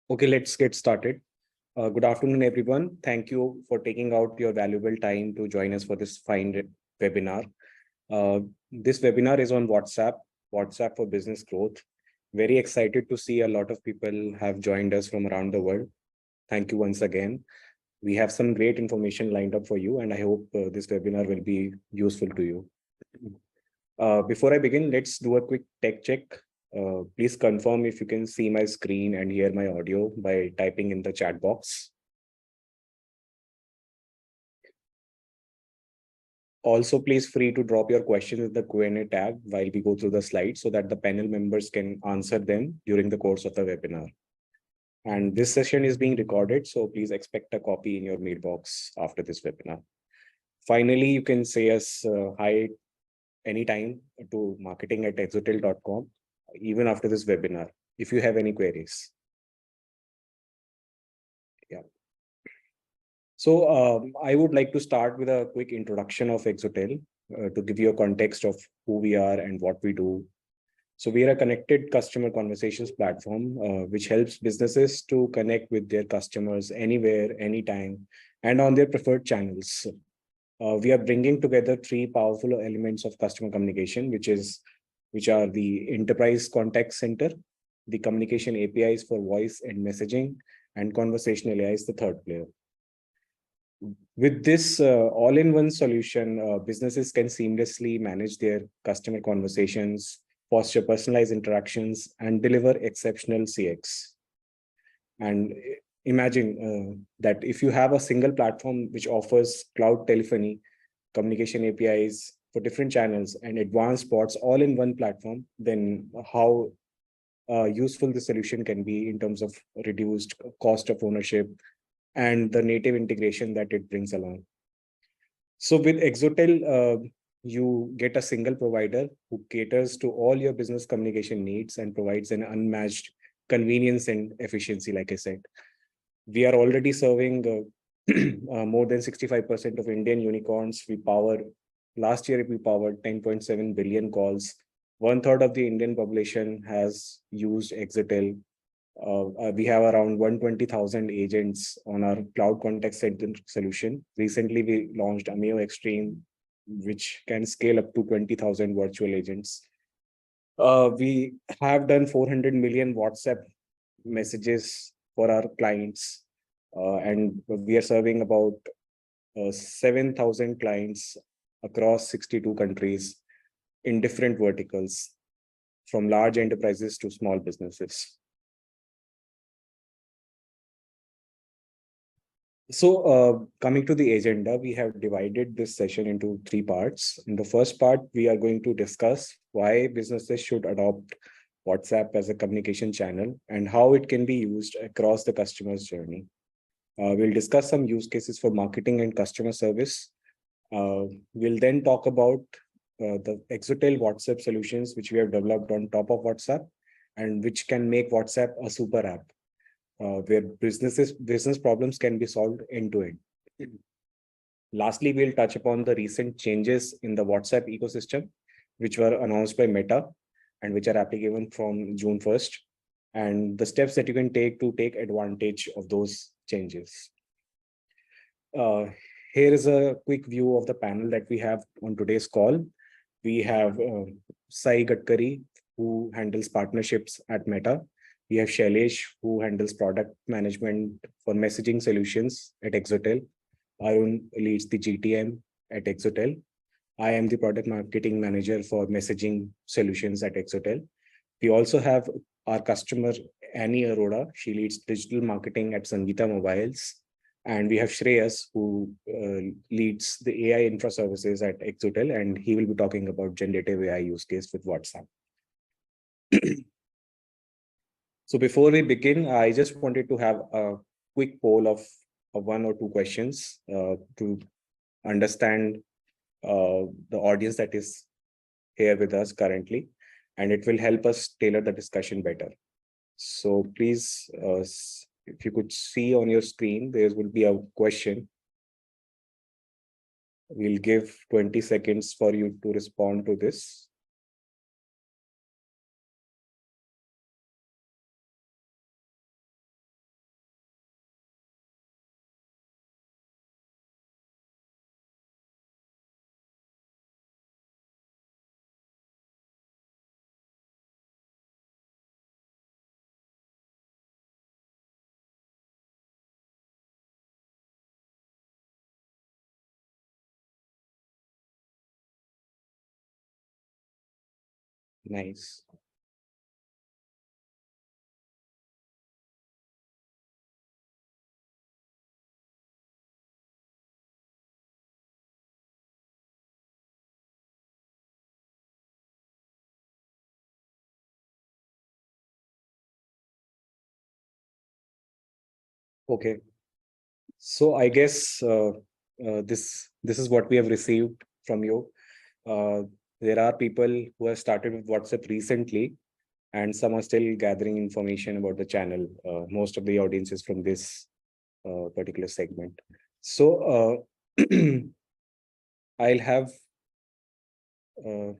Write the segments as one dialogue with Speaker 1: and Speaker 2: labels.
Speaker 1: Okay, let's get started. Good afternoon, everyone. Thank you for taking out your valuable time to join us for this fine webinar. This webinar is on WhatsApp for business growth. Very excited to see a lot of people have joined us from around the world. Thank you once again. We have some great information lined up for you, and I hope this webinar will be useful to you. Before I begin, let's do a quick tech check. Please confirm if you can see my screen and hear my audio by typing in the chat box. Also, please free to drop your questions in the Q&A tab while we go through the slides so that the panel members can answer them during the course of the webinar. And this session is being recorded, so please expect a copy in your mailbox after this webinar. Finally, you can say us hi anytime to marketing@exotel.com, even after this webinar, if you have any queries. Yeah. So I would like to start with a quick introduction of Exotel to give you a context of who we are and what we do. So we are a connected customer conversations platform, which helps businesses to connect with their customers anywhere, anytime, and on their preferred channels. We are bringing together three powerful elements of customer communication, which are the enterprise contact center, the communication APIs for voice and messaging, and conversational AI is the third player. With this all-in-one solution, businesses can seamlessly manage their customer conversations, foster personalized interactions, and deliver exceptional CX. And imagine that if you have a single platform which offers cloud telephony, communication APIs for different channels, and advanced bots all in one platform, then how useful the solution can be in terms of reduced cost of ownership and the native integration that it brings along. So with Exotel, you get a single provider who caters to all your business communication needs and provides an unmatched convenience and efficiency, like I said. We are already serving more than 65% of Indian unicorns. Last year we powered 10.7 billion calls. 1/3 of the Indian population has used Exotel. We have around 120,000 agents on our cloud contact center solution. Recently, we launched Amio Extreme, which can scale up to 20,000 virtual agents. We have done 400 million WhatsApp messages for our clients, and we are serving about 7,000 clients across 62 countries in different verticals, from large enterprises to small businesses. So coming to the agenda, we have divided this session into three parts. In the first part, we are going to discuss why businesses should adopt WhatsApp as a communication channel and how it can be used across the customer's journey. We'll discuss some use cases for marketing and customer service. We'll then talk about the Exotel WhatsApp solutions, which we have developed on top of WhatsApp and which can make WhatsApp a super app. Where business problems can be solved end-to-end. Lastly, we'll touch upon the recent changes in the WhatsApp ecosystem, which were announced by Meta and which are applicable from June 1st, and the steps that you can take to take advantage of those changes. Here is a quick view of the panel that we have on today's call. We have Sai Gadkari, who handles partnerships at Meta. We have Shailesh, who handles product management for messaging solutions at Exotel. Arun leads the GTM at Exotel. I am the product marketing manager for messaging solutions at Exotel. We also have our customer, Annie Arora. She leads digital marketing at Sangeeta Mobiles. And we have Shreyas, who leads the AI infra services at Exotel, and he will be talking about generative AI use case with WhatsApp. So before we begin, I just wanted to have a quick poll of one or two questions to understand the audience that is here with us currently, and it will help us tailor the discussion better. So please, if you could see on your screen, there will be a question. We'll give 20 seconds for you to respond to this. Nice. Okay. So I guess this is what we have received from you. Uh, there are people who have started with WhatsApp recently, and some are still gathering information about the channel. Most of the audience is from this particular segment. So I'll have uh,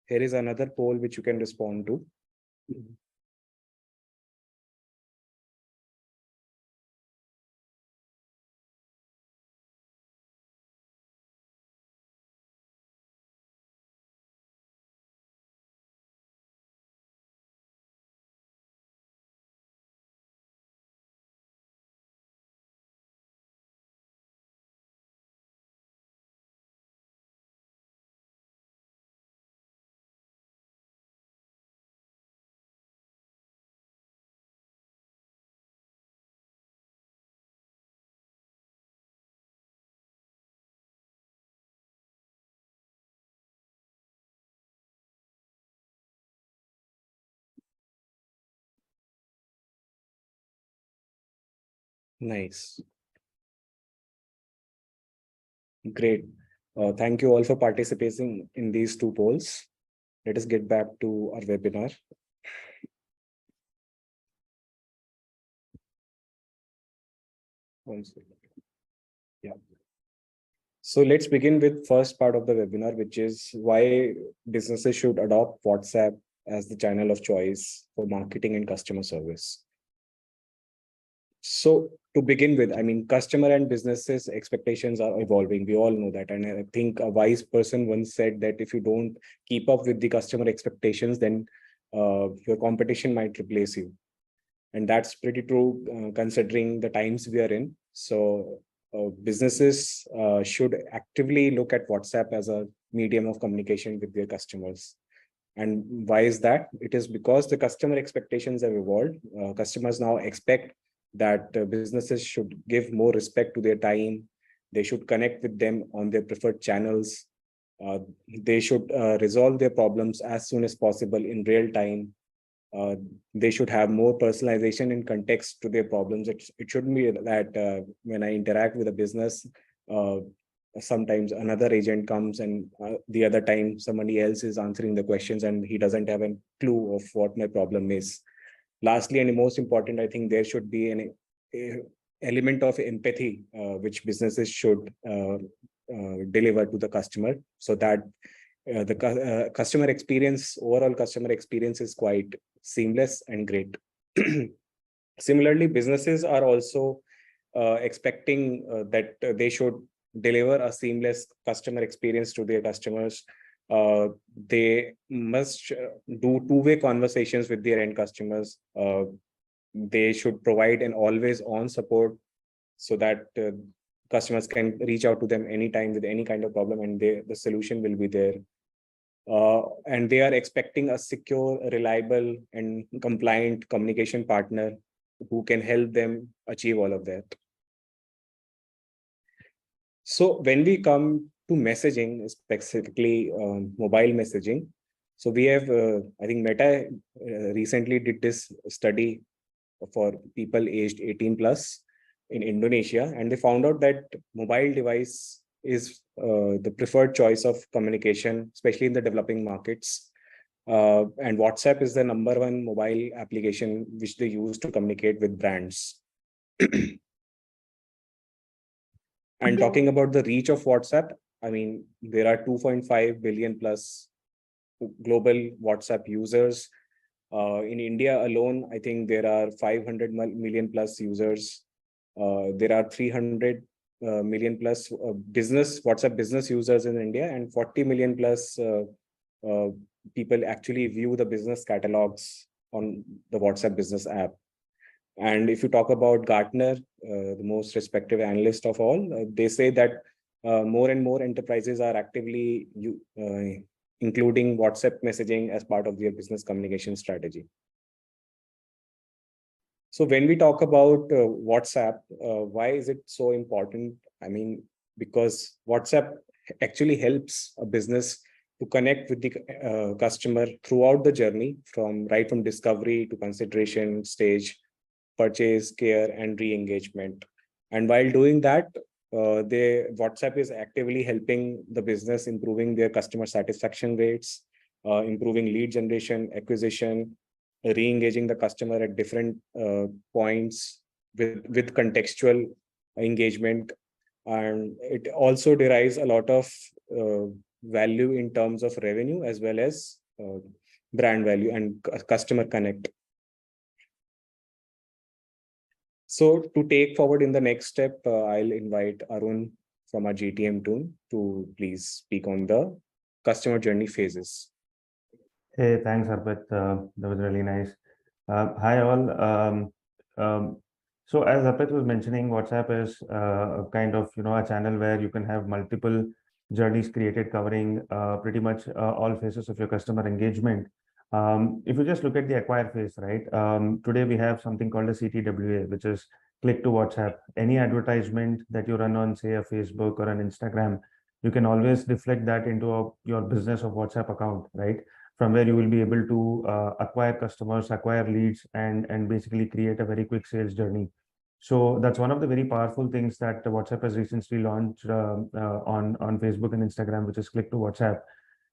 Speaker 1: here is another poll which you can respond to. Nice. Great. Thank you all for participating in these two polls. Let us get back to our webinar. One second. Yeah. So let's begin with first part of the webinar, which is why businesses should adopt WhatsApp as the channel of choice for marketing and customer service. So to begin with, I mean, customer and businesses expectations are evolving. We all know that. And I think a wise person once said that if you don't keep up with the customer expectations, then your competition might replace you. And that's pretty true considering the times we are in. So businesses should actively look at WhatsApp as a medium of communication with their customers. And why is that? It is because the customer expectations have evolved. Customers now expect that businesses should give more respect to their time. They should connect with them on their preferred channels. They should resolve their problems as soon as possible in real time. They should have more personalization and context to their problems. It shouldn't be that when I interact with a business, sometimes another agent comes and the other time somebody else is answering the questions and he doesn't have a clue of what my problem is. Lastly, and most important, I think there should be an element of empathy, which businesses should deliver to the customer, so that the customer experience, overall customer experience, is quite seamless and great. Similarly, businesses are also expecting that they should deliver a seamless customer experience to their customers. They must do two-way conversations with their end customers. They should provide an always-on support so that customers can reach out to them anytime with any kind of problem, and the solution will be there. And they are expecting a secure, reliable, and compliant communication partner who can help them achieve all of that. So when we come to messaging, specifically mobile messaging, so we have, I think Meta recently did this study for people aged 18 plus in Indonesia, and they found out that mobile device is the preferred choice of communication, especially in the developing markets. And WhatsApp is the #1 mobile application which they use to communicate with brands. And talking about the reach of WhatsApp, I mean, there are 2.5 billion plus global WhatsApp users. In India alone, I think there are 500 million plus users. There are 300 million plus WhatsApp business users in India, and 40 million plus people actually view the business catalogs on the WhatsApp business app. And if you talk about Gartner, the most respected analyst of all, they say that more and more enterprises are actively including WhatsApp messaging as part of their business communication strategy. So when we talk about WhatsApp, why is it so important? I mean, because WhatsApp actually helps a business to connect with the customer throughout the journey, right from discovery to consideration stage, purchase, care, and re-engagement. And while doing that, WhatsApp is actively helping the business improving their customer satisfaction rates, improving lead generation, acquisition, re-engaging the customer at different points with contextual engagement. And it also derives a lot of value in terms of revenue as well as brand value and customer connect. So to take forward in the next step, I'll invite Arun from our GTM team to please speak on the customer journey phases.
Speaker 2: Hey, thanks, 𝗪𝗵𝘁. That was really nice. Hi, all. So as 𝗪𝗵𝘁 was mentioning, WhatsApp is a kind of, a channel where you can have multiple journeys created covering pretty much all phases of your customer engagement. If you just look at the acquire phase, right? Today we have something called a CTWA, which is click to WhatsApp. Any advertisement that you run on, say, a Facebook or an Instagram, you can always deflect that into your business of WhatsApp account, right? From where you will be able to acquire customers, acquire leads, and basically create a very quick sales journey. So that's one of the very powerful things that WhatsApp has recently launched on Facebook and Instagram, which is click to WhatsApp.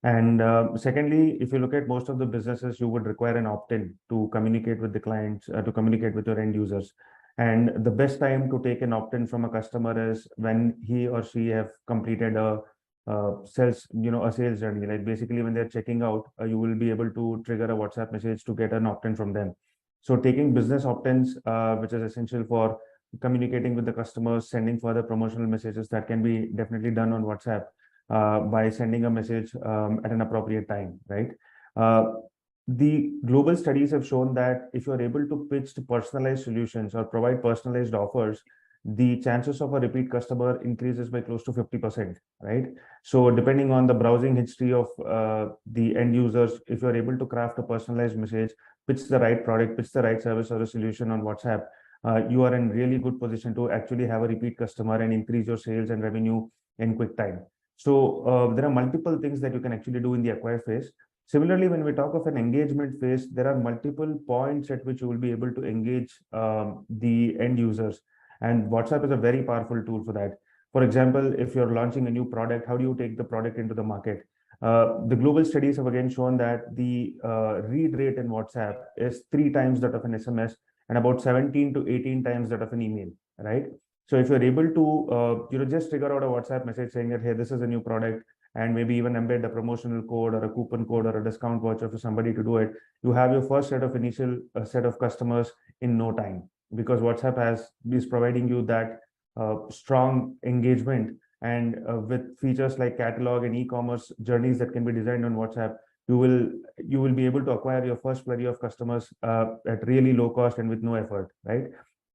Speaker 2: And secondly, if you look at most of the businesses, you would require an opt-in to communicate with the clients, to communicate with your end users. And the best time to take an opt-in from a customer is when he or she have completed a sales journey. Like basically when they're checking out, you will be able to trigger a WhatsApp message to get an opt-in from them. So taking business opt-ins, which is essential for communicating with the customers, sending further promotional messages, that can be definitely done on WhatsApp. By sending a message at an appropriate time, right? The global studies have shown that if you're able to pitch to personalized solutions or provide personalized offers, the chances of a repeat customer increases by close to 50%, right? So depending on the browsing history of the end users, if you're able to craft a personalized message, pitch the right product, pitch the right service or a solution on WhatsApp, you are in really good position to actually have a repeat customer and increase your sales and revenue in quick time. So there are multiple things that you can actually do in the acquire phase. Similarly, when we talk of an engagement phase, there are multiple points at which you will be able to engage the end users. And WhatsApp is a very powerful tool for that. For example, if you're launching a new product, how do you take the product into the market? The global studies have again shown that the read rate in WhatsApp is 3 times that of an SMS and about 17 to 18 times that of an email, right? So if you're able to, just trigger out a WhatsApp message saying that, hey, this is a new product, and maybe even embed a promotional code or a coupon code or a discount voucher for somebody to do it, you have your first initial set of customers in no time, because WhatsApp is providing you that strong engagement. And with features like catalog and e-commerce journeys that can be designed on WhatsApp, you will be able to acquire your first flurry of customers at really low cost and with no effort, right?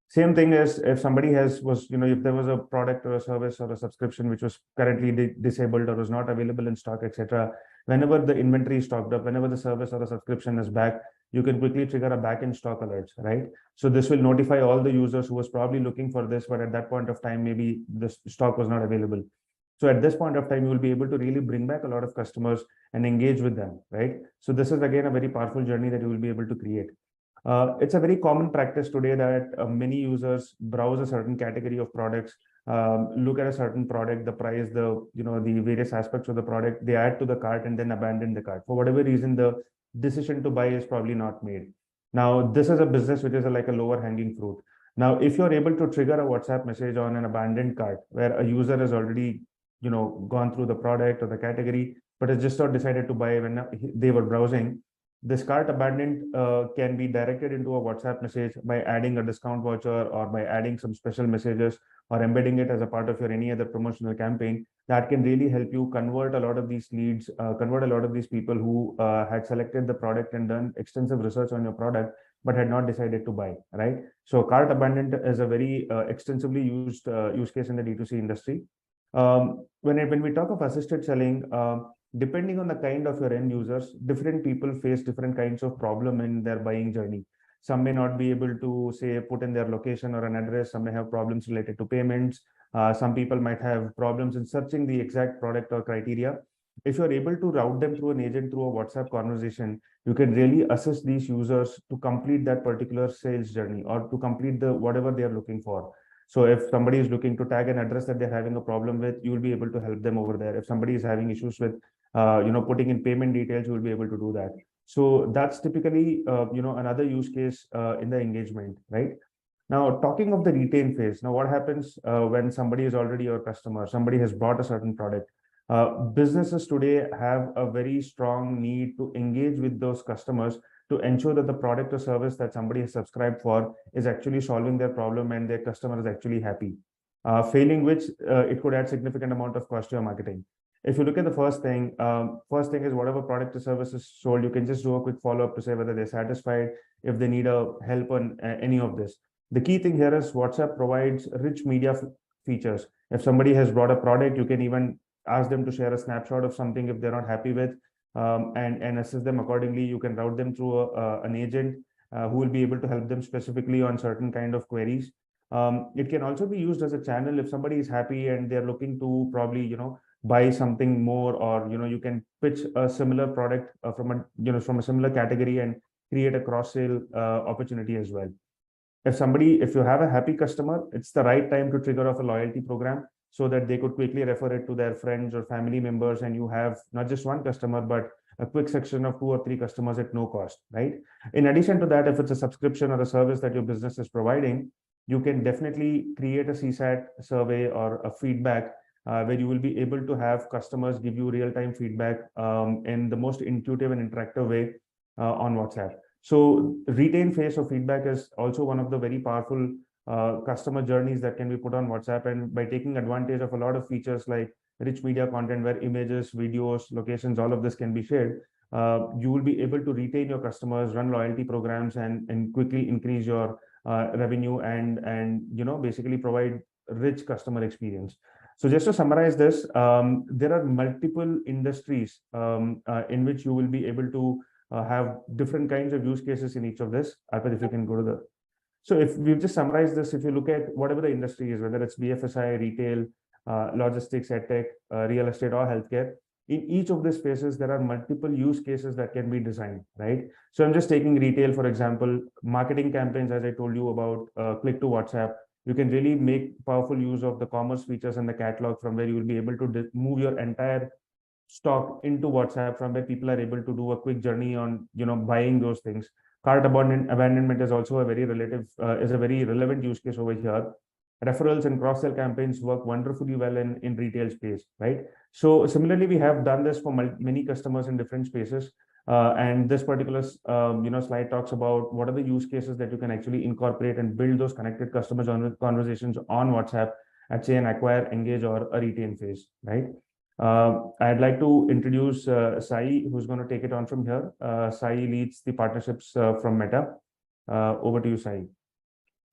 Speaker 2: Same thing as if somebody if there was a product or a service or a subscription which was currently disabled or was not available in stock, etc. Whenever the inventory is stocked up, whenever the service or a subscription is back, you can quickly trigger a back in stock alerts, right? So this will notify all the users who was probably looking for this, but at that point of time, maybe the stock was not available. So at this point of time, you will be able to really bring back a lot of customers and engage with them, right? So this is again a very powerful journey that you will be able to create. It's a very common practice today that many users browse a certain category of products, look at a certain product, the price, the various aspects of the product, they add to the cart and then abandon the cart. For whatever reason, the decision to buy is probably not made. Now, this is a business which is like a lower hanging fruit. Now, if you're able to trigger a WhatsApp message on an abandoned cart where a user has already gone through the product or the category, but has just not decided to buy when they were browsing, this cart abandoned can be directed into a WhatsApp message by adding a discount voucher or by adding some special messages or embedding it as a part of your any other promotional campaign. That can really help you convert a lot of these leads, convert a lot of these people who had selected the product and done extensive research on your product but had not decided to buy, right? So cart abandonment is a very extensively used use case in the D2C industry. When we talk of assisted selling, depending on the kind of your end users, different people face different kinds of problem in their buying journey. Some may not be able to, say, put in their location or an address. Some may have problems related to payments. Some people might have problems in searching the exact product or criteria. If you're able to route them through an agent through a WhatsApp conversation, you can really assist these users to complete that particular sales journey or to complete the whatever they are looking for. So if somebody is looking to tag an address that they're having a problem with, you will be able to help them over there. If somebody is having issues with, putting in payment details, you will be able to do that. So that's typically, another use case in the engagement, right? Now, talking of the retain phase, now what happens when somebody is already your customer, somebody has bought a certain product. Businesses today have a very strong need to engage with those customers to ensure that the product or service that somebody has subscribed for is actually solving their problem and their customer is actually happy. Failing which, it could add significant amount of cost to your marketing. If you look at the first thing is whatever product or service is sold, you can just do a quick follow-up to say whether they're satisfied, if they need a help on any of this. The key thing here is WhatsApp provides rich media features. If somebody has bought a product, you can even ask them to share a snapshot of something if they're not happy with, and assist them accordingly. You can route them through an agent who will be able to help them specifically on certain kind of queries. It can also be used as a channel if somebody is happy and they're looking to probably, buy something more, or, you can pitch a similar product from a similar category and create a cross-sale opportunity as well. If you have a happy customer, it's the right time to trigger off a loyalty program so that they could quickly refer it to their friends or family members, and you have not just one customer, but a quick section of 2 or 3 customers at no cost, right? In addition to that, if it's a subscription or a service that your business is providing, you can definitely create a CSAT survey or a feedback where you will be able to have customers give you real-time feedback in the most intuitive and interactive way on WhatsApp. So retain phase of feedback is also one of the very powerful customer journeys that can be put on WhatsApp. And by taking advantage of a lot of features like rich media content where images, videos, locations, all of this can be shared, you will be able to retain your customers, run loyalty programs, and quickly increase your revenue and basically provide rich customer experience. So just to summarize this, there are multiple industries in which you will be able to have different kinds of use cases in each of this. 𝗪𝗵, if you can go to the. So if we've just summarized this, if you look at whatever the industry is, whether it's BFSI, retail, logistics, edtech, real estate, or healthcare, in each of these spaces, there are multiple use cases that can be designed, right? So I'm just taking retail, for example, marketing campaigns, as I told you about, click to WhatsApp. You can really make powerful use of the commerce features and the catalog, from where you will be able to move your entire stock into WhatsApp, from where people are able to do a quick journey on, buying those things. Cart abandonment is also a very relevant use case over here. Referrals and cross-sell campaigns work wonderfully well in retail space, right? So similarly, we have done this for many customers in different spaces. And this particular slide talks about what are the use cases that you can actually incorporate and build those connected customers on conversations on WhatsApp at, say, an acquire, engage, or a retain phase, right? I'd like to introduce Sai, who's going to take it on from here. Sai leads the partnerships from Meta. Over to you, Sai.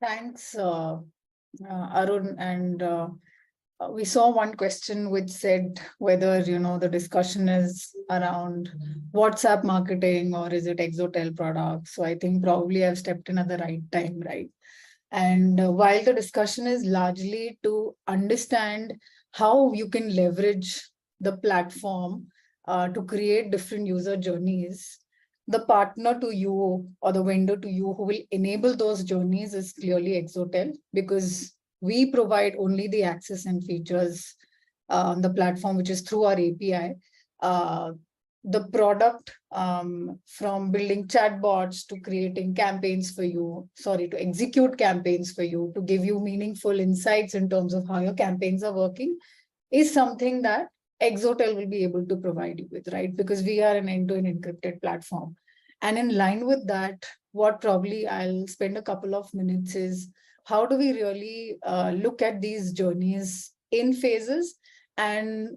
Speaker 3: Thanks, Arun. And we saw one question which said whether, the discussion is around WhatsApp marketing or is it Exotel products. So I think probably I've stepped in at the right time, right? And while the discussion is largely to understand how you can leverage the platform to create different user journeys, the partner to you or the vendor to you who will enable those journeys is clearly Exotel, because we provide only the access and features on the platform, which is through our API. The product, from building chatbots to creating campaigns for you, to execute campaigns for you, to give you meaningful insights in terms of how your campaigns are working, is something that Exotel will be able to provide you with, right? Because we are an end-to-end encrypted platform. And in line with that, what probably I'll spend a couple of minutes is, how do we really look at these journeys in phases, and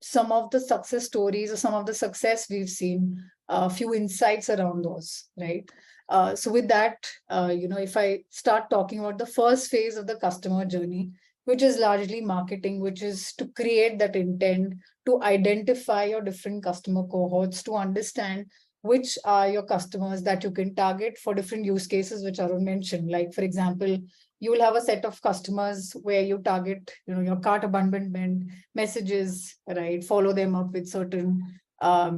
Speaker 3: some of the success stories or some of the success we've seen, a few insights around those, right? So with that, if I start talking about the first phase of the customer journey, which is largely marketing, which is to create that intent, to identify your different customer cohorts, to understand which are your customers that you can target for different use cases, which Arun mentioned. Like, for example, you will have a set of customers where you target, your cart abandonment messages, right? Follow them up with certain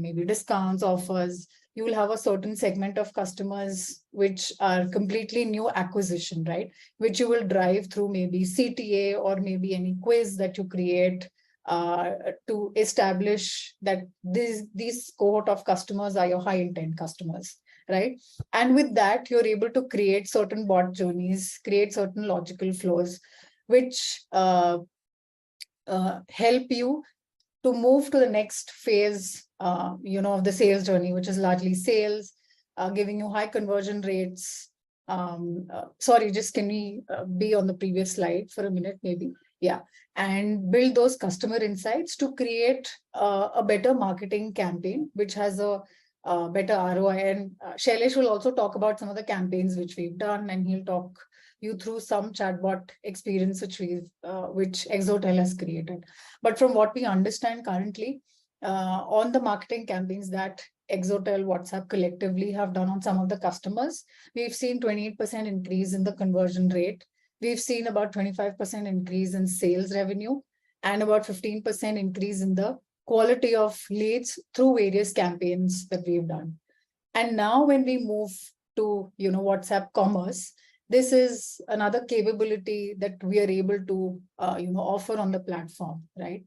Speaker 3: maybe discounts, offers. You will have a certain segment of customers which are completely new acquisition, right? Which you will drive through maybe CTA or maybe any quiz that you create to establish that these cohort of customers are your high intent customers, right? And with that, you're able to create certain bot journeys, create certain logical flows, which help you to move to the next phase, of the sales journey, which is largely sales, giving you high conversion rates. Sorry, just can we be on the previous slide for a minute, maybe? Yeah, and build those customer insights to create a better marketing campaign, which has a better ROI. And Shailesh will also talk about some of the campaigns which we've done, and he'll talk you through some chatbot experience which Exotel has created. But from what we understand currently, on the marketing campaigns that Exotel, WhatsApp collectively have done on some of the customers, we've seen 28% increase in the conversion rate. We've seen about 25% increase in sales revenue and about 15% increase in the quality of leads through various campaigns that we've done. And now when we move to, WhatsApp commerce, this is another capability that we are able to, offer on the platform, right?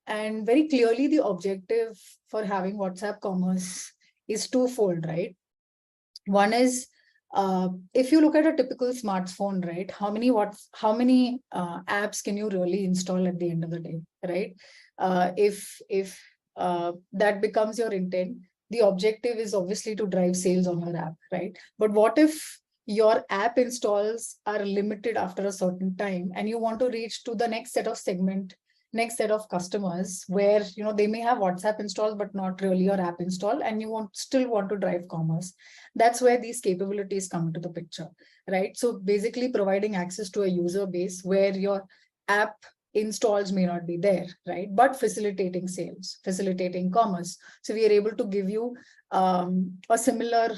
Speaker 3: And very clearly, the objective for having WhatsApp commerce is twofold, right? One is, if you look at a typical smartphone, right, how many apps can you really install at the end of the day, right? If that becomes your intent, the objective is obviously to drive sales on your app, right? But what if your app installs are limited after a certain time and you want to reach to the next set of customers where, they may have WhatsApp installed, but not really your app install, and you still want to drive commerce? That's where these capabilities come into the picture, right? So basically providing access to a user base where your app installs may not be there, right? But facilitating sales, facilitating commerce. So we are able to give you a similar,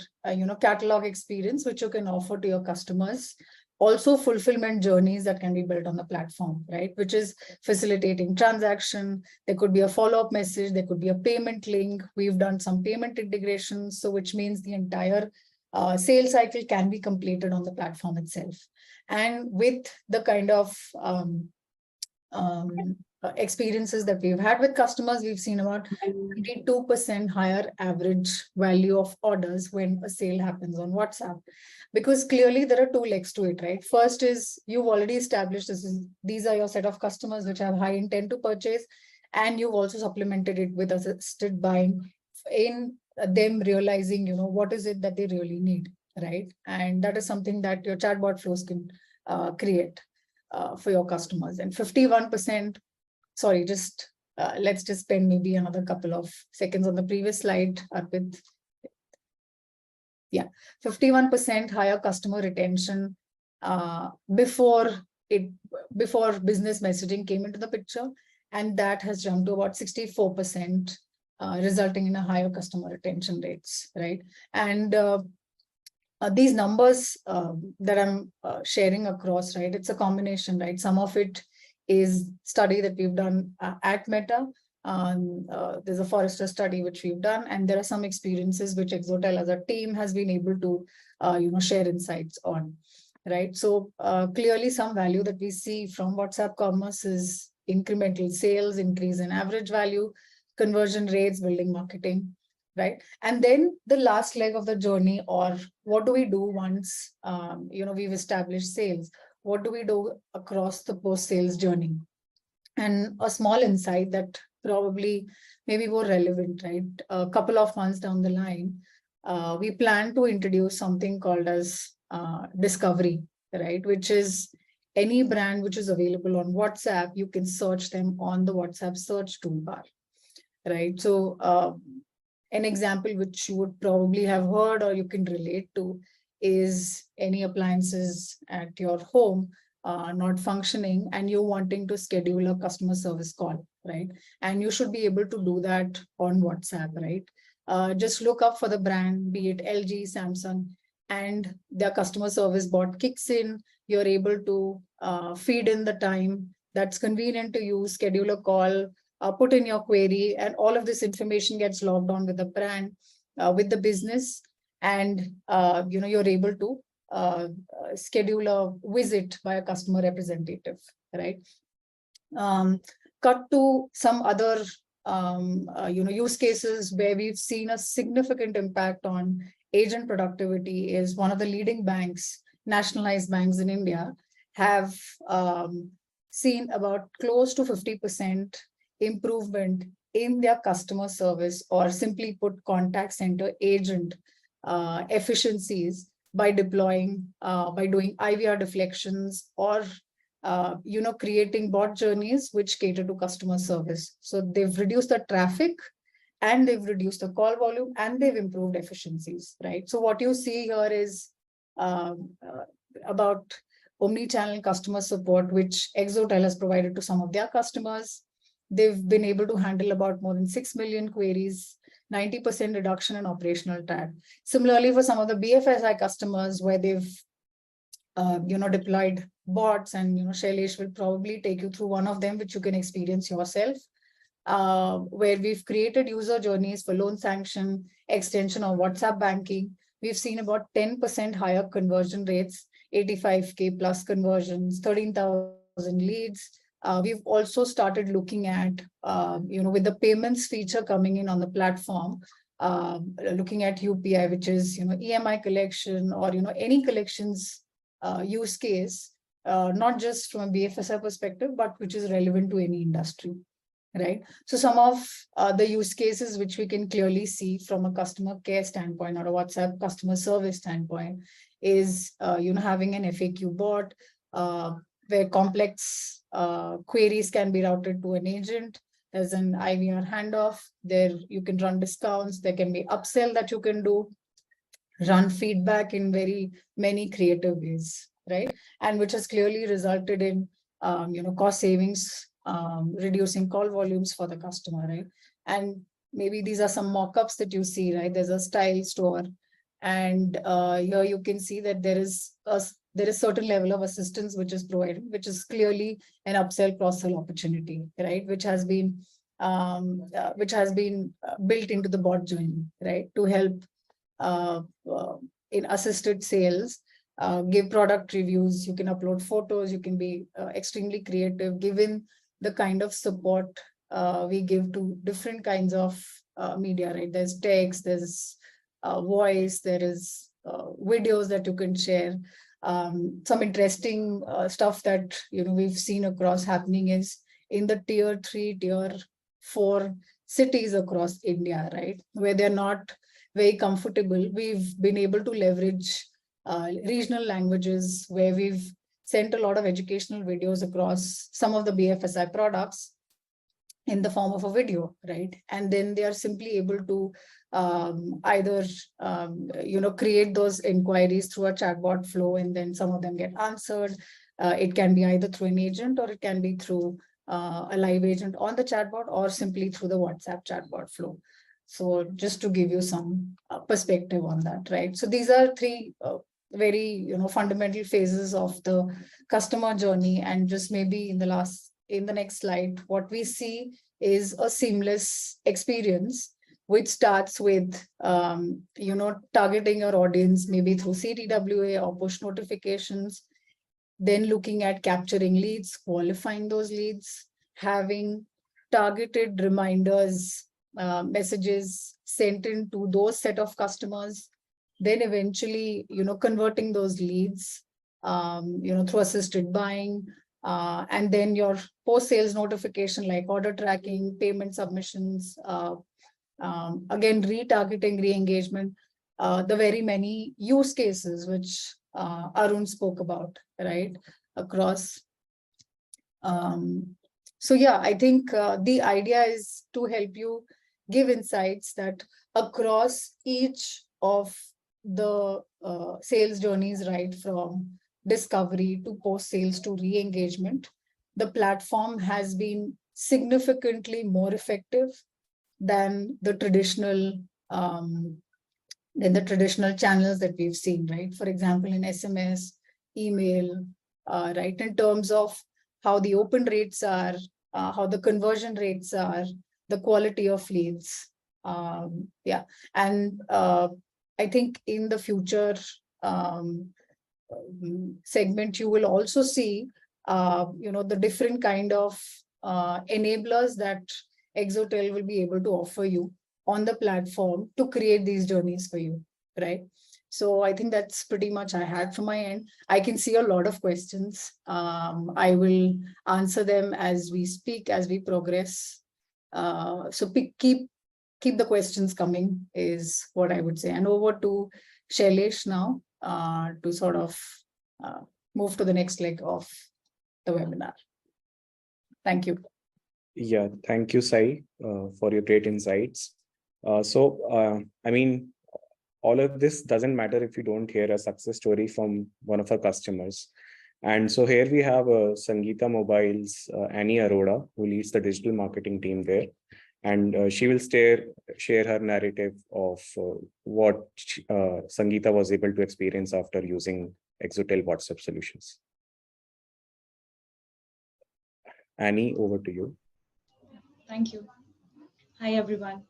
Speaker 3: catalog experience, which you can offer to your customers. Also fulfillment journeys that can be built on the platform, right? Which is facilitating transaction. There could be a follow-up message. There could be a payment link. We've done some payment integrations. So which means the entire sales cycle can be completed on the platform itself. And with the kind of experiences that we've had with customers, we've seen about 22% higher average value of orders when a sale happens on WhatsApp. Because clearly there are two legs to it, right? First is you've already established these are your set of customers which have high intent to purchase, and you've also supplemented it with assisted buying in them realizing, what is it that they really need, right? And that is something that your chatbot flows can create for your customers. And 51%, sorry, let's just spend maybe another couple of seconds on the previous slide, Arpit. Yeah, 51% higher customer retention before business messaging came into the picture, and that has jumped to about 64%, resulting in a higher customer retention rates, right? And these numbers that I'm sharing across, right, it's a combination, right? Some of it is study that we've done at Meta. There's a Forrester study which we've done, and there are some experiences which Exotel as a team has been able to share insights on, right? So clearly some value that we see from WhatsApp commerce is incremental sales, increase in average value, conversion rates, building marketing, right? And then the last leg of the journey, or what do we do once we've established sales? What do we do across the post-sales journey? And a small insight that probably maybe more relevant, right? A couple of months down the line, we plan to introduce something called as discovery, right? Which is any brand which is available on WhatsApp, you can search them on the WhatsApp search toolbar, right? So an example which you would probably have heard or you can relate to is any appliances at your home not functioning and you're wanting to schedule a customer service call, right? And you should be able to do that on WhatsApp, right? Just look up for the brand, be it LG, Samsung, and their customer service bot kicks in. You're able to feed in the time that's convenient to you, schedule a call, put in your query, and all of this information gets logged on with the brand, with the business, and you're able to schedule a visit by a customer representative, right? Cut to some other use cases where we've seen a significant impact on agent productivity is one of the leading banks, nationalized banks in India, have seen about close to 50% improvement in their customer service, or simply put, contact center agent efficiencies by deploying, by doing IVR deflections, or creating bot journeys which cater to customer service. So they've reduced the traffic, and they've reduced the call volume, and they've improved efficiencies, right? So what you see here is about omni-channel customer support, which Exotel has provided to some of their customers. They've been able to handle about more than 6 million queries, 90% reduction in operational time. Similarly, for some of the BFSI customers where they've deployed bots, and Shailesh will probably take you through one of them, which you can experience yourself, where we've created user journeys for loan sanction, extension of WhatsApp banking. We've seen about 10% higher conversion rates, 85K plus conversions, 13,000 leads. We've also started looking at, with the payments feature coming in on the platform, looking at UPI, which is, EMI collection, or, any collections use case, not just from a BFSI perspective, but which is relevant to any industry, right? So some of the use cases which we can clearly see from a customer care standpoint or a WhatsApp customer service standpoint is, having an FAQ bot where complex queries can be routed to an agent. There's an IVR handoff. There you can run discounts. There can be upsell that you can do, run feedback in very many creative ways, right? And which has clearly resulted in, cost savings, reducing call volumes for the customer, right? And maybe these are some mock-ups that you see, right? There's a style store, and here you can see that there is certain level of assistance which is provided, which is clearly an upsell cross-sell opportunity, right? Which has been built into the bot journey, right? To help in assisted sales, give product reviews. You can upload photos. You can be extremely creative, given the kind of support we give to different kinds of media, right? There's text, there's voice, there is videos that you can share. Some interesting stuff that we've seen across happening is in the tier 3, tier 4 cities across India, right? Where they're not very comfortable. We've been able to leverage regional languages, where we've sent a lot of educational videos across some of the BFSI products in the form of a video, right? And then they are simply able to either create those inquiries through a chatbot flow, and then some of them get answered. It can be either through an agent, or it can be through a live agent on the chatbot, or simply through the WhatsApp chatbot flow. So just to give you some perspective on that, right? So these are three very fundamental phases of the customer journey. And just maybe in the next slide, what we see is a seamless experience, which starts with targeting your audience, maybe through CTWA or push notifications, then looking at capturing leads, qualifying those leads, having targeted reminders, messages sent in to those set of customers, then eventually, converting those leads, through assisted buying, and then your post-sales notification like order tracking, payment submissions, again, retargeting, re-engagement, the very many use cases which Arun spoke about, right, across. So yeah, I think the idea is to help you give insights that across each of the sales journeys, right, from discovery to post-sales to re-engagement, the platform has been significantly more effective than the traditional channels that we've seen, right? For example, in SMS, email, right, in terms of how the open rates are, how the conversion rates are, the quality of leads. Yeah, and I think in the future segment, you will also see, the different kind of enablers that Exotel will be able to offer you on the platform to create these journeys for you, right? So I think that's pretty much I had from my end. I can see a lot of questions. I will answer them as we speak, as we progress. So keep the questions coming is what I would say. And over to Shailesh now to sort of move to the next leg of the webinar. Thank you.
Speaker 1: Yeah, thank you, Sai, for your great insights. I mean, all of this doesn't matter if you don't hear a success story from one of our customers. And so here we have 𝗪𝗵𝘁𝘀𝗵's Annie Arora, who leads the digital marketing team there. And she will share her narrative of what Sangeeta was able to experience after using Exotel WhatsApp solutions. Annie, over to you.
Speaker 4: Thank you. Hi, everyone.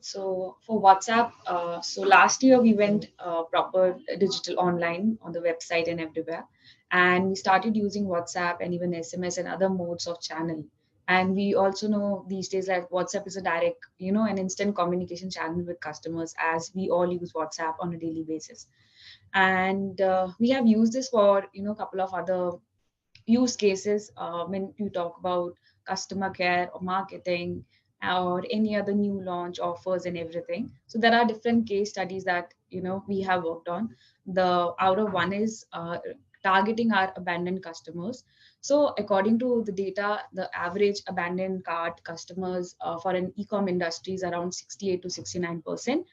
Speaker 4: So for WhatsApp, so last year we went proper digital online on the website and everywhere. And we started using WhatsApp and even SMS and other modes of channel. And we also know these days that WhatsApp is a direct, an instant communication channel with customers, as we all use WhatsApp on a daily basis. And we have used this for, a couple of other use cases when you talk about customer care or marketing or any other new launch offers and everything. So there are different case studies that we have worked on. The out of one is targeting our abandoned customers. So according to the data, the average abandoned cart customers for an e-com industry is around 68 to 69%.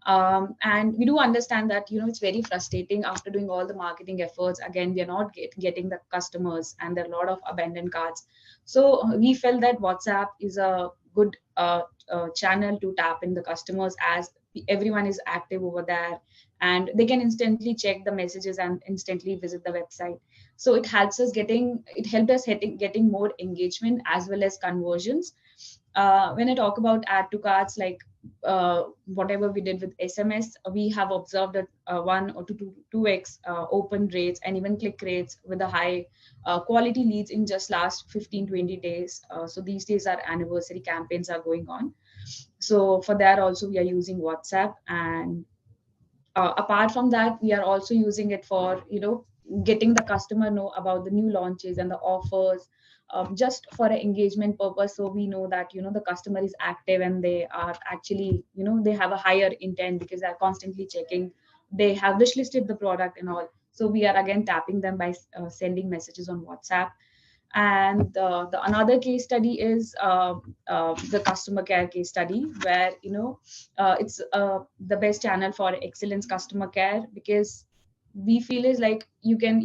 Speaker 4: And we do understand that it's very frustrating after doing all the marketing efforts. Again, we are not getting the customers, and there are a lot of abandoned carts. So we felt that WhatsApp is a good channel to tap in the customers, as everyone is active over there, and they can instantly check the messages and instantly visit the website. So it helped us getting more engagement as well as conversions. When I talk about add to carts, like whatever we did with SMS, we have observed that 1 or 2x open rates and even click rates with the high quality leads in just last 15-20 days. So these days our anniversary campaigns are going on. So for that also we are using WhatsApp. And apart from that, we are also using it for getting the customer know about the new launches and the offers, just for an engagement purpose. So we know that the customer is active and they are actually they have a higher intent because they're constantly checking, they have wishlisted the product and all. So we are again tapping them by sending messages on WhatsApp. And the another case study is the customer care case study, where it's the best channel for excellence customer care, because we feel is like you can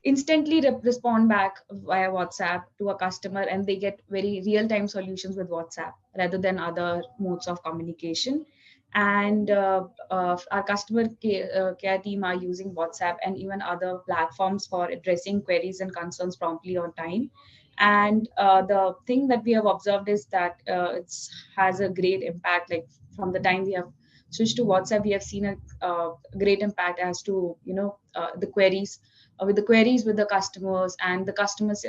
Speaker 4: instantly respond back via WhatsApp to a customer, and they get very real-time solutions with WhatsApp rather than other modes of communication. And our customer care team are using WhatsApp and even other platforms for addressing queries and concerns promptly on time. And the thing that we have observed is that it has a great impact. Like from the time we have switched to WhatsApp, we have seen a great impact as to the queries with the customers and the customers'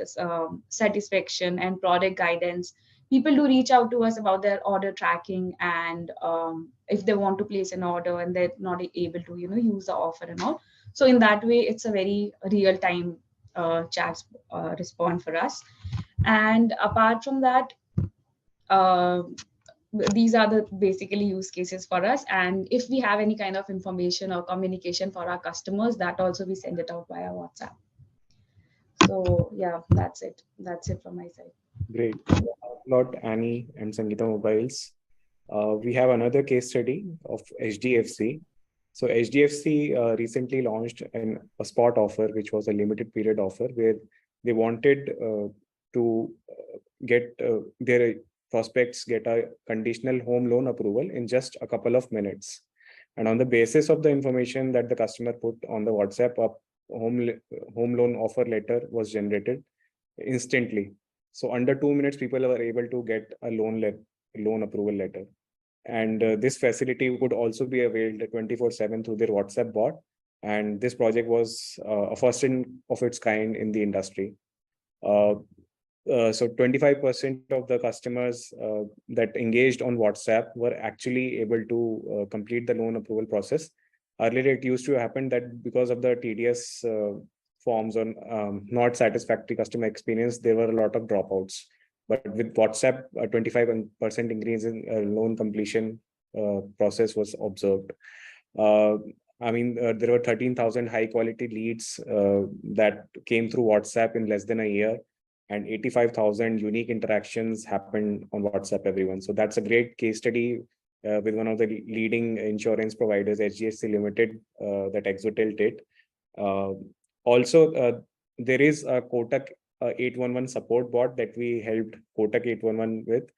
Speaker 4: satisfaction and product guidance. People do reach out to us about their order tracking, and if they want to place an order and they're not able to use the offer and all. So in that way, it's a very real-time chat response for us. And apart from that, these are the basically use cases for us. And if we have any kind of information or communication for our customers, that also we send it out via WhatsApp. So yeah, that's it from my side.
Speaker 1: Great. Thanks a lot, Annie and 𝗪𝗵𝘁𝘀𝗵. We have another case study of HDFC. So HDFC recently launched a spot offer, which was a limited period offer, where they wanted to get their prospects get a conditional home loan approval in just a couple of minutes. And on the basis of the information that the customer put on the WhatsApp, a home loan offer letter was generated instantly. So under 2 minutes, people were able to get a loan approval letter. And this facility could also be availed 24/7 through their WhatsApp bot. And this project was a first of its kind in the industry. So 25% of the customers that engaged on WhatsApp were actually able to complete the loan approval process. Earlier, it used to happen that because of the tedious forms on not satisfactory customer experience, there were a lot of dropouts. But with WhatsApp, a 25% increase in loan completion process was observed. There were 13,000 high quality leads that came through WhatsApp in less than a year, and 85,000 unique interactions happened on WhatsApp, everyone. So that's a great case study with one of the leading insurance providers, HDFC Limited, that Exotel did. Also, there is a Kotak 811 support bot that we helped Kotak 811 with.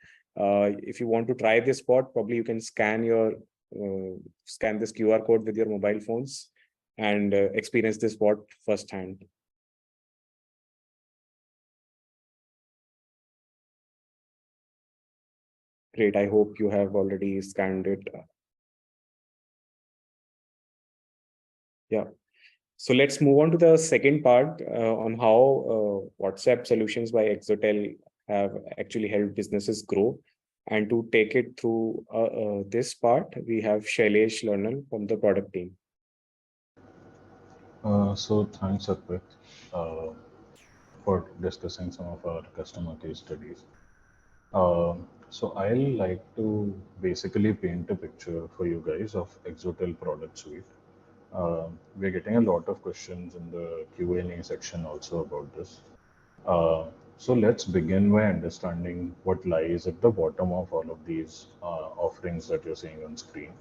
Speaker 1: If you want to try this bot, probably you can scan this QR code with your mobile phones and experience this bot firsthand. Great. I hope you have already scanned it. Yeah. So let's move on to the second part on how WhatsApp solutions by Exotel have actually helped businesses grow. And to take it through this part, we have Shailesh Lernal from the product team.
Speaker 5: So thanks, Arpit, for discussing some of our customer case studies. So I'll like to basically paint a picture for you guys of Exotel product suite. We're getting a lot of questions in the Q&A section also about this. So let's begin by understanding what lies at the bottom of all of these offerings that you're seeing on screen.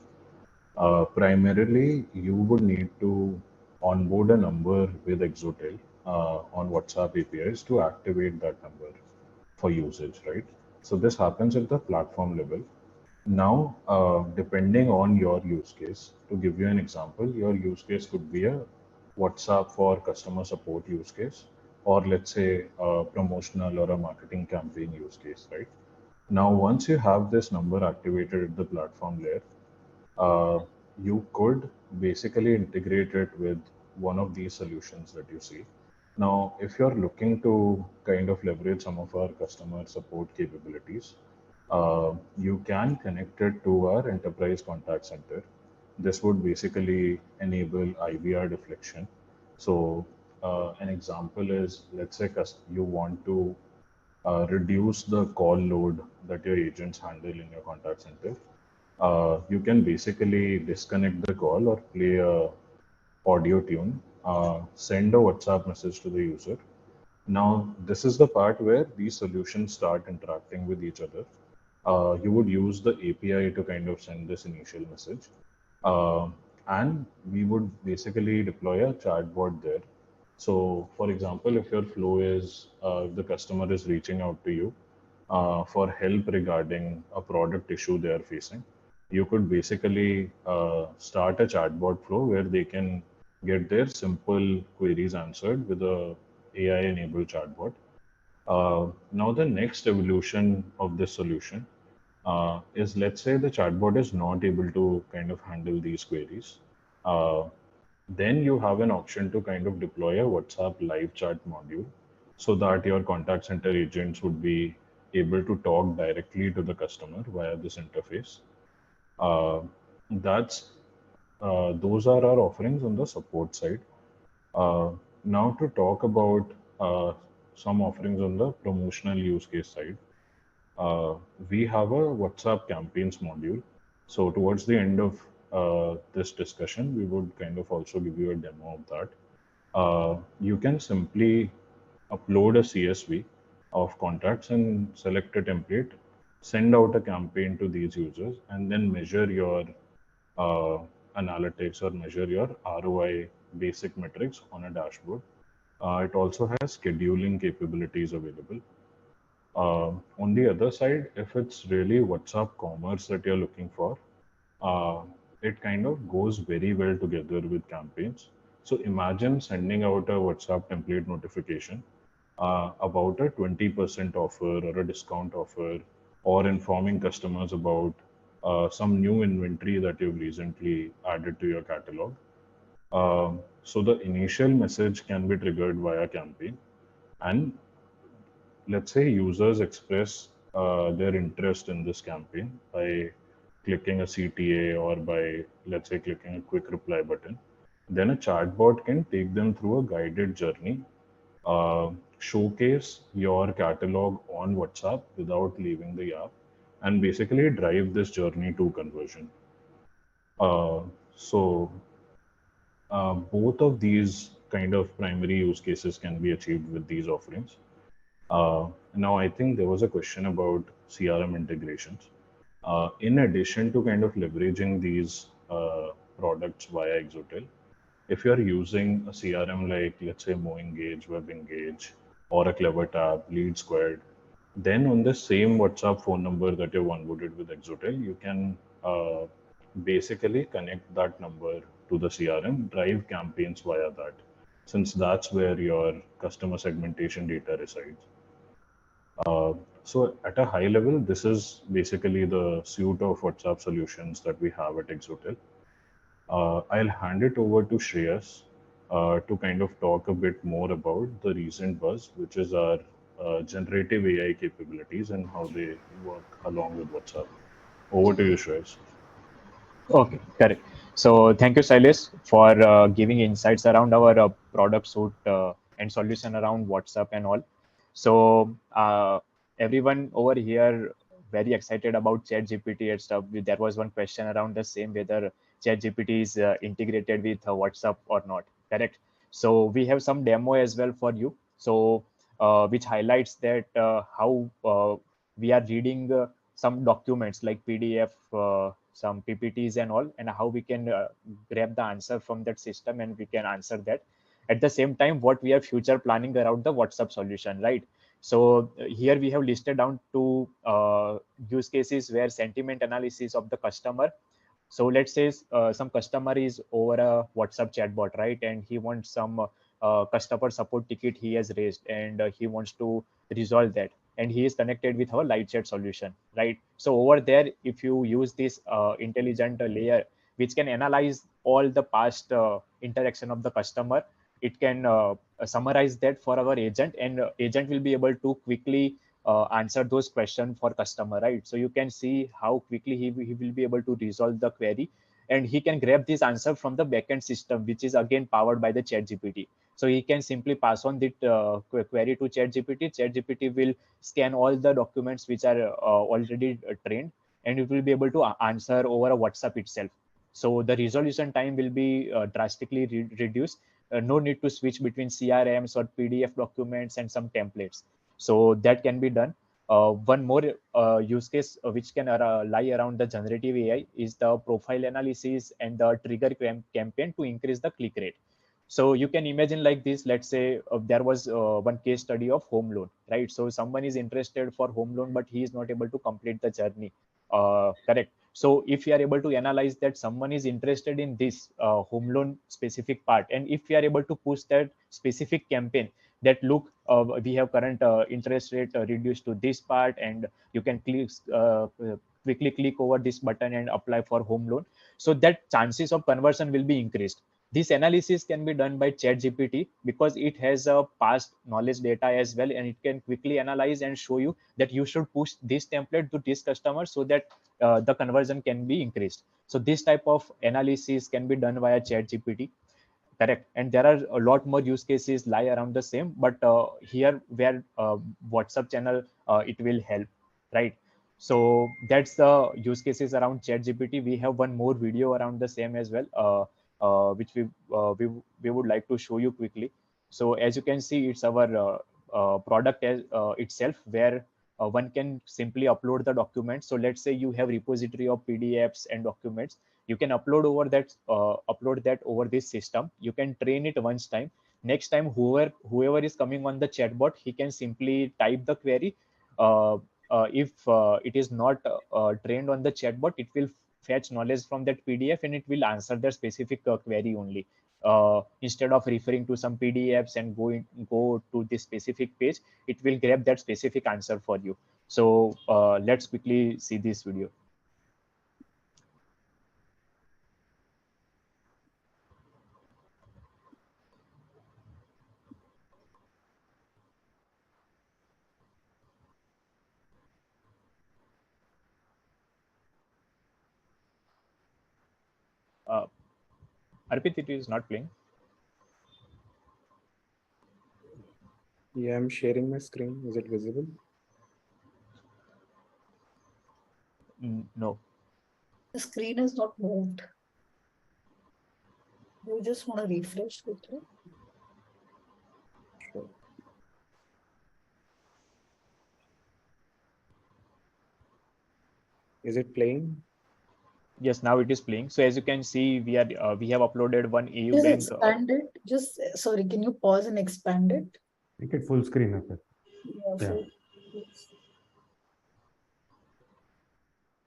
Speaker 5: Primarily, you would need to onboard a number with Exotel on WhatsApp APIs to activate that number for usage, right? So this happens at the platform level. Now, depending on your use case, to give you an example, your use case could be a WhatsApp for customer support use case, or let's say a promotional or a marketing campaign use case, right? Now, once you have this number activated at the platform layer, you could basically integrate it with one of these solutions that you see. Now, if you're looking to kind of leverage some of our customer support capabilities, you can connect it to our enterprise contact center. This would basically enable IVR deflection. So an example is, let's say you want to reduce the call load that your agents handle in your contact center. You can basically disconnect the call or play a audio tune, send a WhatsApp message to the user. Now, this is the part where these solutions start interacting with each other. You would use the API to kind of send this initial message. And we would basically deploy a chatbot there. So, for example, if your flow is the customer is reaching out to you for help regarding a product issue they are facing, you could basically start a chatbot flow where they can get their simple queries answered with a AI-enabled chatbot. Now, the next evolution of this solution is, let's say the chatbot is not able to kind of handle these queries. Then you have an option to kind of deploy a WhatsApp live chat module so that your contact center agents would be able to talk directly to the customer via this interface. Those are our offerings on the support side. Now to talk about some offerings on the promotional use case side. We have a WhatsApp campaigns module. So towards the end of this discussion, we would kind of also give you a demo of that. You can simply upload a CSV of contacts and select a template send out a campaign to these users, and then measure your analytics or measure your ROI basic metrics on a dashboard. It also has scheduling capabilities available. On the other side, if it's really WhatsApp commerce that you're looking for, uh, it kind of goes very well together with campaigns. So imagine sending out a WhatsApp template notification about a 20% offer or a discount offer, or informing customers about some new inventory that you've recently added to your catalog. So the initial message can be triggered via campaign, and let's say users express their interest in this campaign by clicking a CTA or by, let's say, clicking a quick reply button. Then a chatbot can take them through a guided journey, uh, showcase your catalog on WhatsApp without leaving the app, and basically drive this journey to conversion. Uh, so both of these kind of primary use cases can be achieved with these offerings. Now, I think there was a question about CRM integrations. In addition to kind of leveraging these products via Exotel, if you're using a CRM like, let's say, MoEngage, WebEngage, or a CleverTap, Lead Squared, then on the same WhatsApp phone number that you've onboarded with Exotel, you can basically connect that number to the CRM, drive campaigns via that, since that's where your customer segmentation data resides. So at a high level, this is basically the suite of WhatsApp solutions that we have at Exotel. I'll hand it over to Shreyas to kind of talk a bit more about the recent buzz, which is our generative AI capabilities and how they work along with WhatsApp. Over to you, Shreyas.
Speaker 6: Okay, correct. So thank you, Silas, for giving insights around our product suite and solution around WhatsApp and all. So everyone over here very excited about ChatGPT and stuff. There was one question around the same, whether ChatGPT is integrated with WhatsApp or not. Correct. So we have some demo as well for you. So which highlights that how we are reading some documents like PDF, some PPTs and all, and how we can grab the answer from that system and we can answer that. At the same time, what we are future planning around the WhatsApp solution, right? So here we have listed down two use cases where sentiment analysis of the customer. So let's say some customer is over a WhatsApp chatbot, right? And he wants some customer support ticket he has raised, and he wants to resolve that. And he is connected with our live chat solution, right? So over there, if you use this intelligent layer, which can analyze all the past interaction of the customer, it can summarize that for our agent, and agent will be able to quickly answer those questions for customer, right? So you can see how quickly he will be able to resolve the query, and he can grab this answer from the backend system, which is again powered by the ChatGPT. So he can simply pass on the query to ChatGPT. ChatGPT will scan all the documents which are already trained, and it will be able to answer over a WhatsApp itself. So the resolution time will be drastically reduced. No need to switch between CRMs or PDF documents and some templates. So that can be done. One more use case which can lie around the generative AI is the profile analysis and the trigger campaign to increase the click rate. So you can imagine like this. Let's say there was one case study of home loan, right? So someone is interested for home loan, but he is not able to complete the journey. Correct. So if you are able to analyze that someone is interested in this home loan specific part, and if you are able to push that specific campaign that look, we have current interest rate reduced to this part, and you can quickly click over this button and apply for home loan, so that chances of conversion will be increased. This analysis can be done by ChatGPT because it has a past knowledge data as well, and it can quickly analyze and show you that you should push this template to this customer so that the conversion can be increased. So this type of analysis can be done via ChatGPT. Correct. And there are a lot more use cases lie around the same, but here where WhatsApp channel, it will help, right? So that's the use cases around ChatGPT. We have one more video around the same as well, which we would like to show you quickly. So as you can see, it's our product as, itself, where one can simply upload the document. So let's say you have repository of PDFs and documents. You can upload that over this system. You can train it once time. Next time, whoever is coming on the chatbot, he can simply type the query. If it is not trained on the chatbot, it will fetch knowledge from that PDF and it will answer the specific query only. Instead of referring to some PDFs and go to this specific page, it will grab that specific answer for you. So let's quickly see this video. Arpit, it is not playing.
Speaker 1: Yeah, I'm sharing my screen. Is it visible?
Speaker 6: No.
Speaker 3: The screen is not moved. You just want to refresh quickly.
Speaker 1: Sure. Is it playing?
Speaker 6: Yes, now it is playing. So as you can see, we have uploaded one AU
Speaker 3: Just
Speaker 6: bank.
Speaker 3: expand it. Just sorry, can you pause and expand it?
Speaker 2: Make it full screen of it.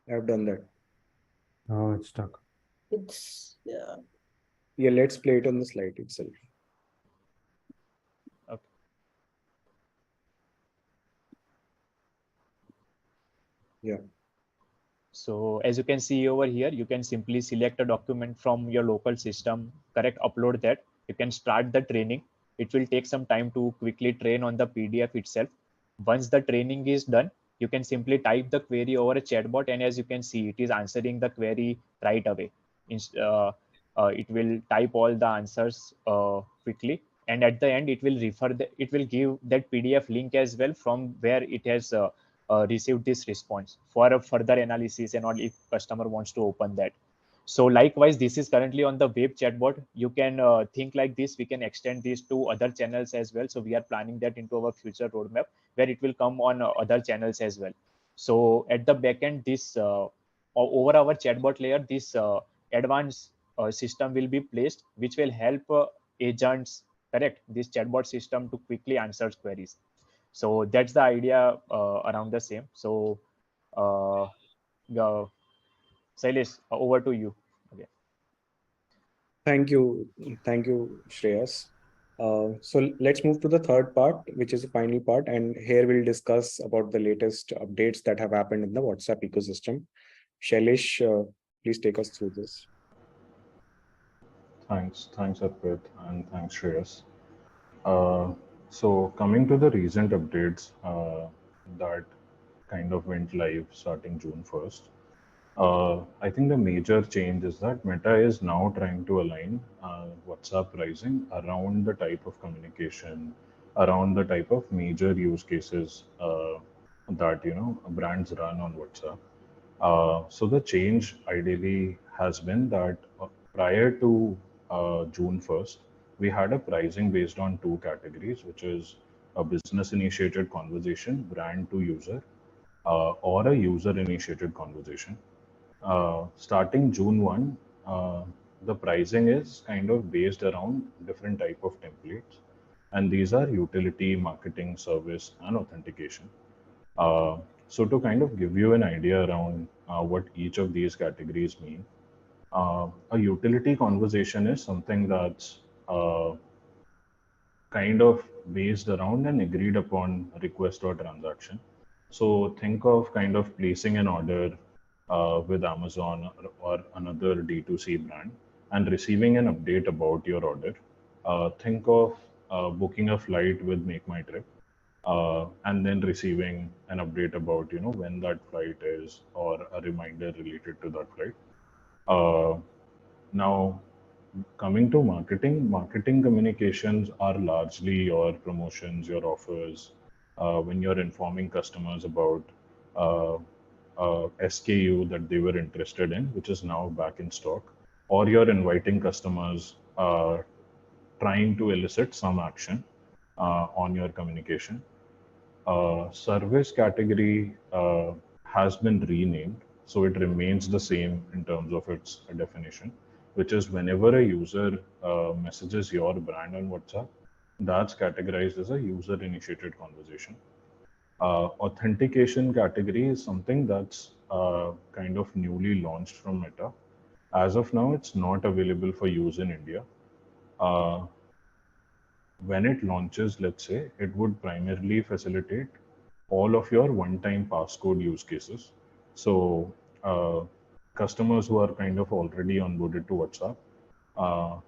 Speaker 3: Yeah.
Speaker 1: I've done that.
Speaker 2: Oh, it's stuck.
Speaker 3: It's
Speaker 1: Yeah, let's play it on the slide itself.
Speaker 6: Okay.
Speaker 1: Yeah.
Speaker 6: So as you can see over here, you can simply select a document from your local system, correct, upload that. You can start the training. It will take some time to quickly train on the PDF itself. Once the training is done, you can simply type the query over a chatbot, and as you can see, it is answering the query right away. It will type all the answers quickly, and at the end, it will give that PDF link as well from where it has received this response for a further analysis and all if customer wants to open that. So likewise, this is currently on the web chatbot. You can think like this. We can extend this to other channels as well. So we are planning that into our future roadmap where it will come on other channels as well. So at the backend, this over our chatbot layer, this advanced system will be placed, which will help agents, correct, this chatbot system to quickly answer queries. So that's the idea around the same. So Shailesh, over to you. Okay.
Speaker 1: Thank you, Shreyas. So let's move to the third part, which is the final part, and here we'll discuss about the latest updates that have happened in the WhatsApp ecosystem. Shailesh, please take us through this.
Speaker 5: Thanks, Arpit, and thanks, Shreyas. So coming to the recent updates that kind of went live starting June 1st, I think the major change is that Meta is now trying to align WhatsApp pricing around the type of communication, around the type of major use cases that brands run on WhatsApp. So the change ideally has been that prior to June 1st, we had a pricing based on two categories, which is a business initiated conversation, brand to user, or a user initiated conversation. Starting June 1, the pricing is kind of based around different type of templates, and these are utility, marketing, service, and authentication. So to kind of give you an idea around what each of these categories mean, a utility conversation is something that's kind of based around an agreed upon request or transaction. So think of kind of placing an order with Amazon or another D2C brand and receiving an update about your order. Think of booking a flight with 𝗪𝗵𝘁𝘀𝗵 and then receiving an update about when that flight is or a reminder related to that flight. Now, coming to marketing communications are largely your promotions, your offers, when you're informing customers about SKU that they were interested in, which is now back in stock, or you're inviting customers, trying to elicit some action on your communication. Service category has been renamed, so it remains the same in terms of its definition, which is whenever a user messages your brand on WhatsApp, that's categorized as a user-initiated conversation. Authentication category is something that's kind of newly launched from Meta. As of now, it's not available for use in India. When it launches, let's say, it would primarily facilitate all of your one-time passcode use cases. So customers who are kind of already onboarded to WhatsApp,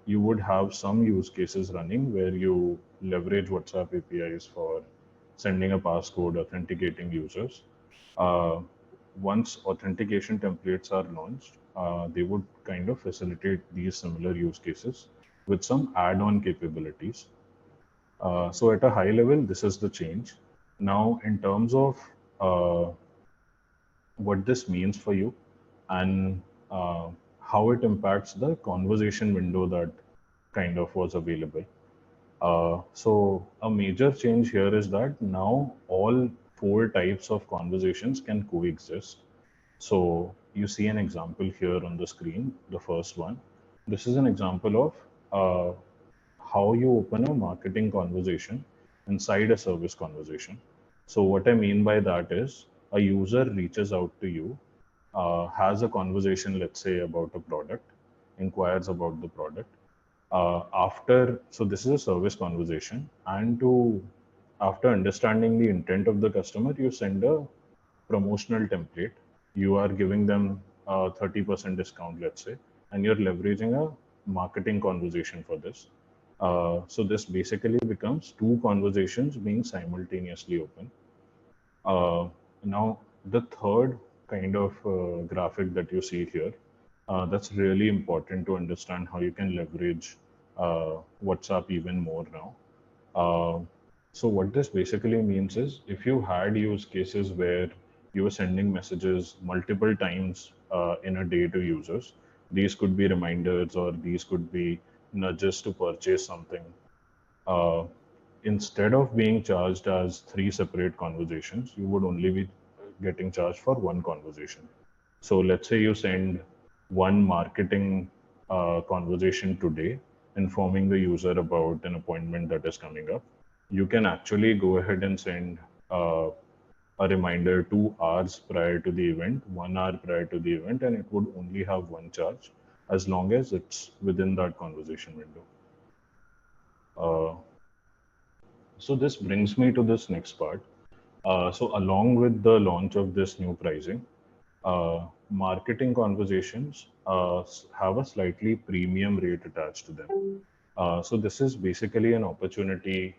Speaker 5: you would have some use cases running where you leverage WhatsApp APIs for sending a passcode, authenticating users. Once authentication templates are launched, they would kind of facilitate these similar use cases with some add-on capabilities. So at a high level, this is the change. Now, in terms of what this means for you and how it impacts the conversation window that kind of was available. So a major change here is that now all 4 types of conversations can coexist. So you see an example here on the screen, the first one. This is an example of how you open a marketing conversation inside a service conversation. So what I mean by that is a user reaches out to you, has a conversation, let's say, about a product, inquires about the product. So this is a service conversation, and after understanding the intent of the customer, you send a promotional template. You are giving them a 30% discount, let's say, and you're leveraging a marketing conversation for this. So this basically becomes 2 conversations being simultaneously open. Now, the third kind of graphic that you see here, that's really important to understand how you can leverage WhatsApp even more now. So what this basically means is if you had use cases where you were sending messages multiple times in a day to users, these could be reminders or these could be nudges to purchase something. Instead of being charged as 3 separate conversations, you would only be getting charged for 1 conversation. So let's say you send one marketing conversation today, informing the user about an appointment that is coming up. You can actually go ahead and send a reminder 2 hours prior to the event, 1 hour prior to the event, and it would only have 1 charge as long as it's within that conversation window. So this brings me to this next part. So along with the launch of this new pricing, marketing conversations have a slightly premium rate attached to them. So this is basically an opportunity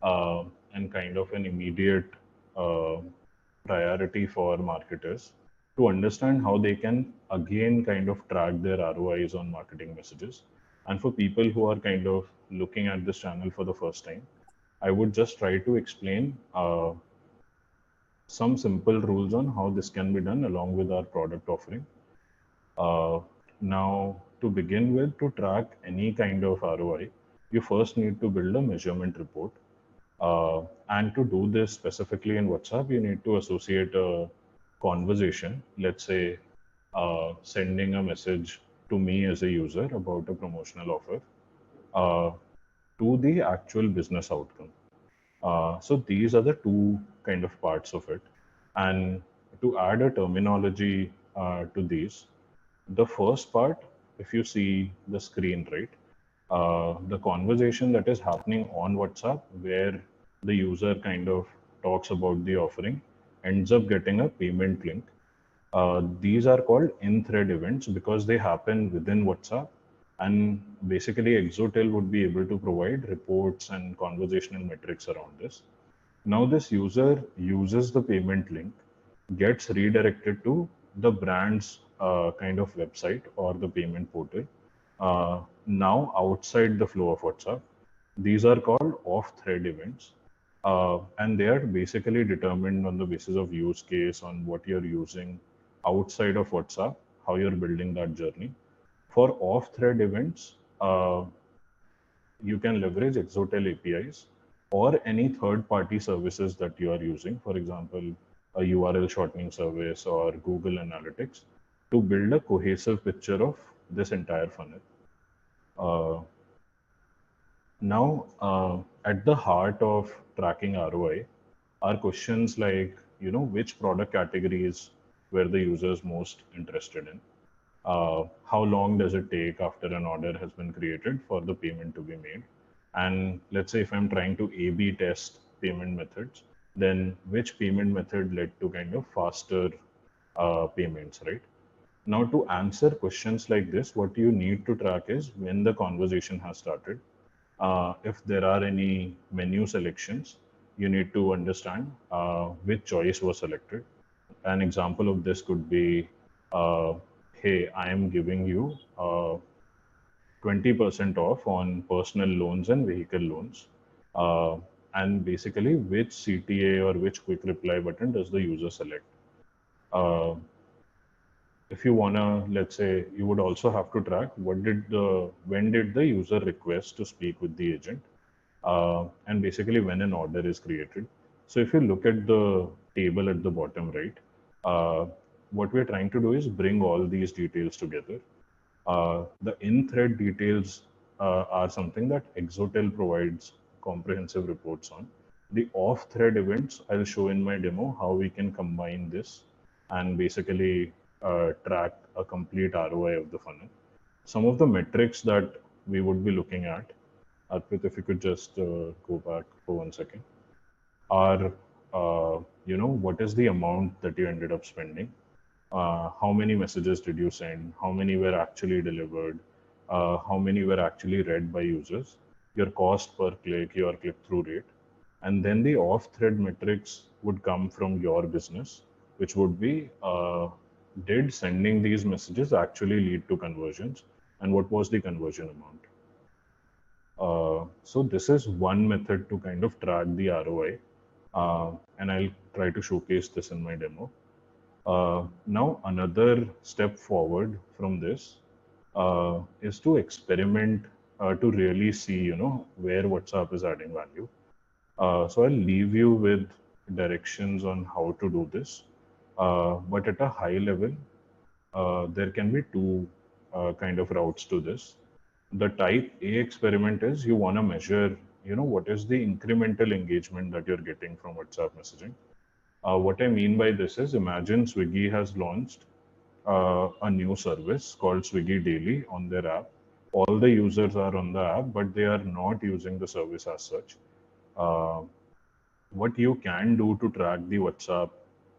Speaker 5: and kind of an immediate priority for marketers to understand how they can again kind of track their ROIs on marketing messages. And for people who are kind of looking at this channel for the first time, I would just try to explain some simple rules on how this can be done along with our product offering. Now, to begin with, to track any kind of ROI, you first need to build a measurement report. And to do this specifically in WhatsApp, you need to associate a conversation, let's say sending a message to me as a user about a promotional offer to the actual business outcome. So these are the 2 kind of parts of it. And to add a terminology to these, the first part, if you see the screen, right, the conversation that is happening on WhatsApp where the user kind of talks about the offering ends up getting a payment link. These are called in-thread events because they happen within WhatsApp, and basically Exotel would be able to provide reports and conversational metrics around this. Now this user uses the payment link, gets redirected to the brand's kind of website or the payment portal. Now outside the flow of WhatsApp, these are called off-thread events. And they are basically determined on the basis of use case, on what you're using outside of WhatsApp, how you're building that journey. For off-thread events, you can leverage Exotel APIs or any third-party services that you are using, for example, a URL shortening service or Google Analytics, to build a cohesive picture of this entire funnel. Now, at the heart of tracking ROI are questions like, which product categories were the users most interested in? How long does it take after an order has been created for the payment to be made? And let's say if I'm trying to A/B test payment methods, then which payment method led to kind of faster payments, right? Now, to answer questions like this, what you need to track is when the conversation has started. If there are any menu selections, you need to understand which choice was selected. An example of this could be, hey, I am giving you 20% off on personal loans and vehicle loans. And basically, which CTA or which quick reply button does the user select? If you wanna, let's say, you would also have to track when did the user request to speak with the agent, and basically when an order is created. So if you look at the table at the bottom right, what we're trying to do is bring all these details together. The in-thread details are something that Exotel provides comprehensive reports on. The off-thread events, I'll show in my demo how we can combine this and basically track a complete ROI of the funnel. Some of the metrics that we would be looking at, Arpit, if you could just go back for 1 second, are, what is the amount that you ended up spending? How many messages did you send? How many were actually delivered? How many were actually read by users? Your cost per click, your click-through rate. And then the off-thread metrics would come from your business, which would be, did sending these messages actually lead to conversions? And what was the conversion amount? So this is one method to kind of track the ROI. And I'll try to showcase this in my demo. Now, another step forward from this is to experiment to really see, where WhatsApp is adding value. So I'll leave you with directions on how to do this. But at a high level, there can be two kind of routes to this. The type A experiment is you want to measure, what is the incremental engagement that you're getting from WhatsApp messaging. What I mean by this is, imagine Swiggy has launched a new service called Swiggy Daily on their app. All the users are on the app, but they are not using the service as such. What you can do to track the WhatsApp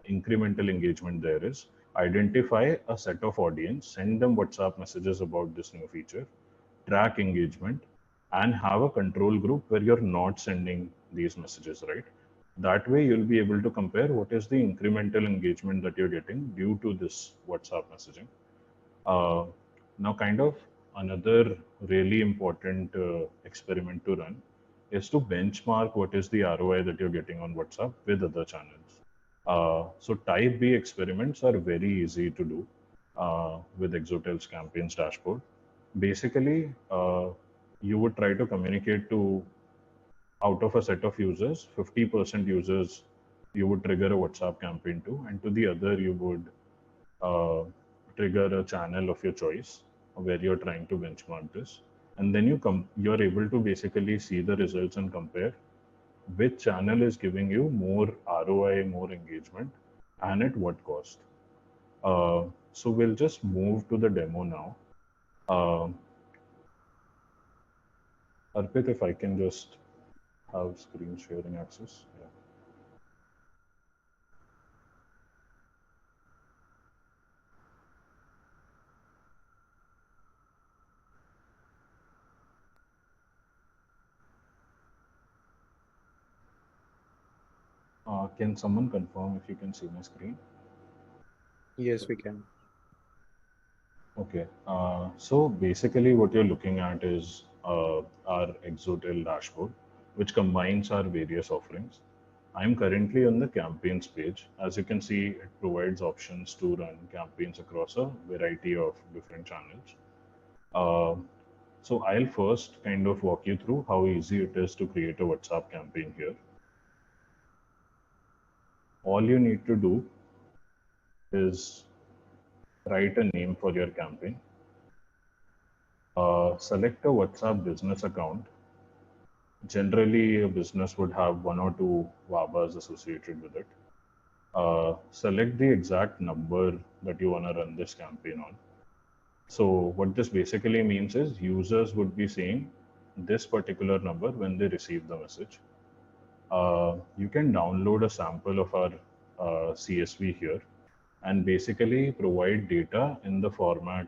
Speaker 5: incremental engagement there is identify a set of audience, send them WhatsApp messages about this new feature, track engagement, and have a control group where you're not sending these messages, right? That way, you'll be able to compare what is the incremental engagement that you're getting due to this WhatsApp messaging. Now, kind of another really important experiment to run is to benchmark what is the ROI that you're getting on WhatsApp with other channels. So type B experiments are very easy to do with Exotel's campaigns dashboard. Basically, you would try to communicate to, out of a set of users, 50% users you would trigger a WhatsApp campaign to, and to the other you would trigger a channel of your choice where you're trying to benchmark this. And then you're able to basically see the results and compare which channel is giving you more ROI, more engagement, and at what cost. So we'll just move to the demo now. Arpit, if I can just have screen sharing access. Yeah. Can someone confirm if you can see my screen?
Speaker 1: Yes, we can.
Speaker 5: Okay. So basically what you're looking at is our Exotel dashboard, which combines our various offerings. I'm currently on the campaigns page. As you can see, it provides options to run campaigns across a variety of different channels. So I'll first kind of walk you through how easy it is to create a WhatsApp campaign here. All you need to do is write a name for your campaign. Select a WhatsApp business account. Generally, a business would have one or two VABAs associated with it. Select the exact number that you want to run this campaign on. So what this basically means is users would be seeing this particular number when they receive the message. You can download a sample of our CSV here and basically provide data in the format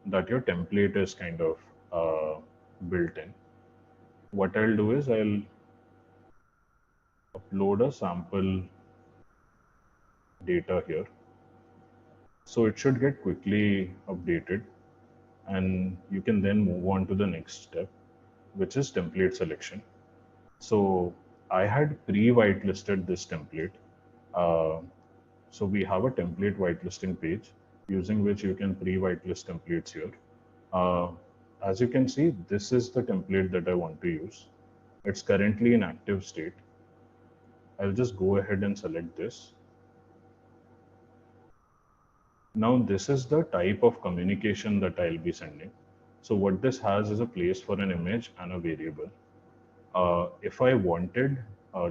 Speaker 5: that your template is kind of built in. What I'll do is I'll upload a sample data here. So it should get quickly updated, and you can then move on to the next step, which is template selection. So I had pre-whitelisted this template. So we have a template whitelisting page using which you can pre-whitelist templates here. As you can see, this is the template that I want to use. It's currently in active state. I'll just go ahead and select this. Now this is the type of communication that I'll be sending. So what this has is a place for an image and a variable. If I wanted,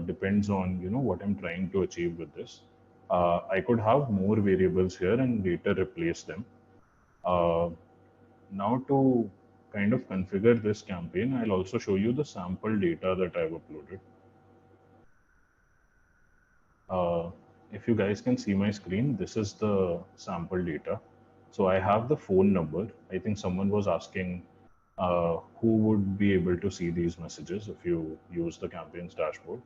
Speaker 5: depends on what I'm trying to achieve with this. I could have more variables here and later replace them. Now to kind of configure this campaign, I'll also show you the sample data that I've uploaded. If you guys can see my screen, this is the sample data. So I have the phone number. I think someone was asking who would be able to see these messages if you use the campaigns dashboard.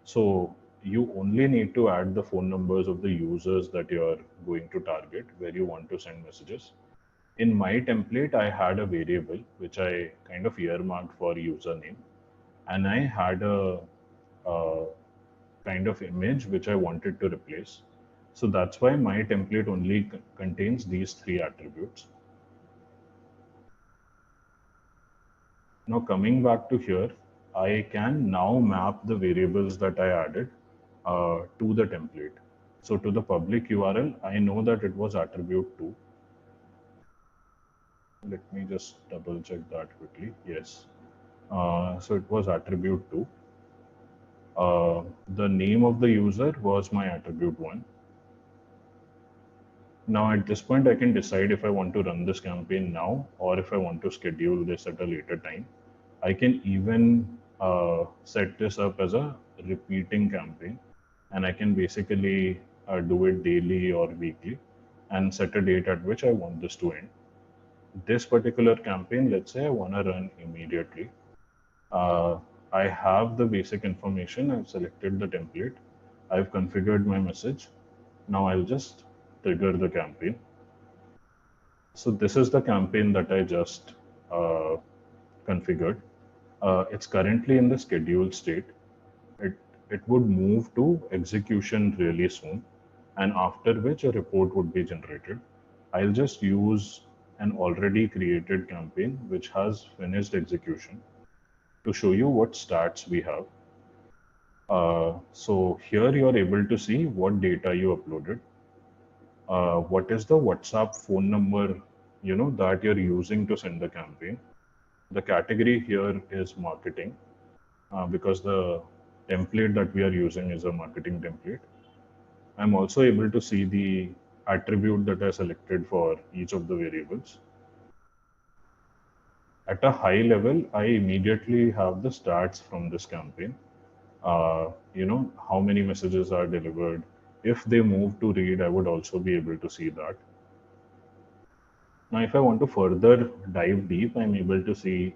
Speaker 5: So you only need to add the phone numbers of the users that you're going to target where you want to send messages. In my template, I had a variable which I kind of earmarked for username, and I had a kind of image which I wanted to replace. So that's why my template only contains these three attributes. Now coming back to here, I can now map the variables that I added to the template. So to the public URL, I know that it was attribute 2. Let me just double check that quickly. Yes. So it was attribute 2. The name of the user was my attribute 1. Now at this point, I can decide if I want to run this campaign now or if I want to schedule this at a later time. I can even set this up as a repeating campaign, and I can basically do it daily or weekly and set a date at which I want this to end. This particular campaign, let's say I want to run immediately. I have the basic information. I've selected the template. I've configured my message. Now I'll just trigger the campaign. So this is the campaign that I just configured. It's currently in the scheduled state. It would move to execution really soon, and after which a report would be generated. I'll just use an already created campaign which has finished execution to show you what stats we have. So here you're able to see what data you uploaded. What is the WhatsApp phone number that you're using to send the campaign. The category here is marketing because the template that we are using is a marketing template. I'm also able to see the attribute that I selected for each of the variables. At a high level, I immediately have the stats from this campaign. How many messages are delivered. If they move to read, I would also be able to see that. Now, if I want to further dive deep, I'm able to see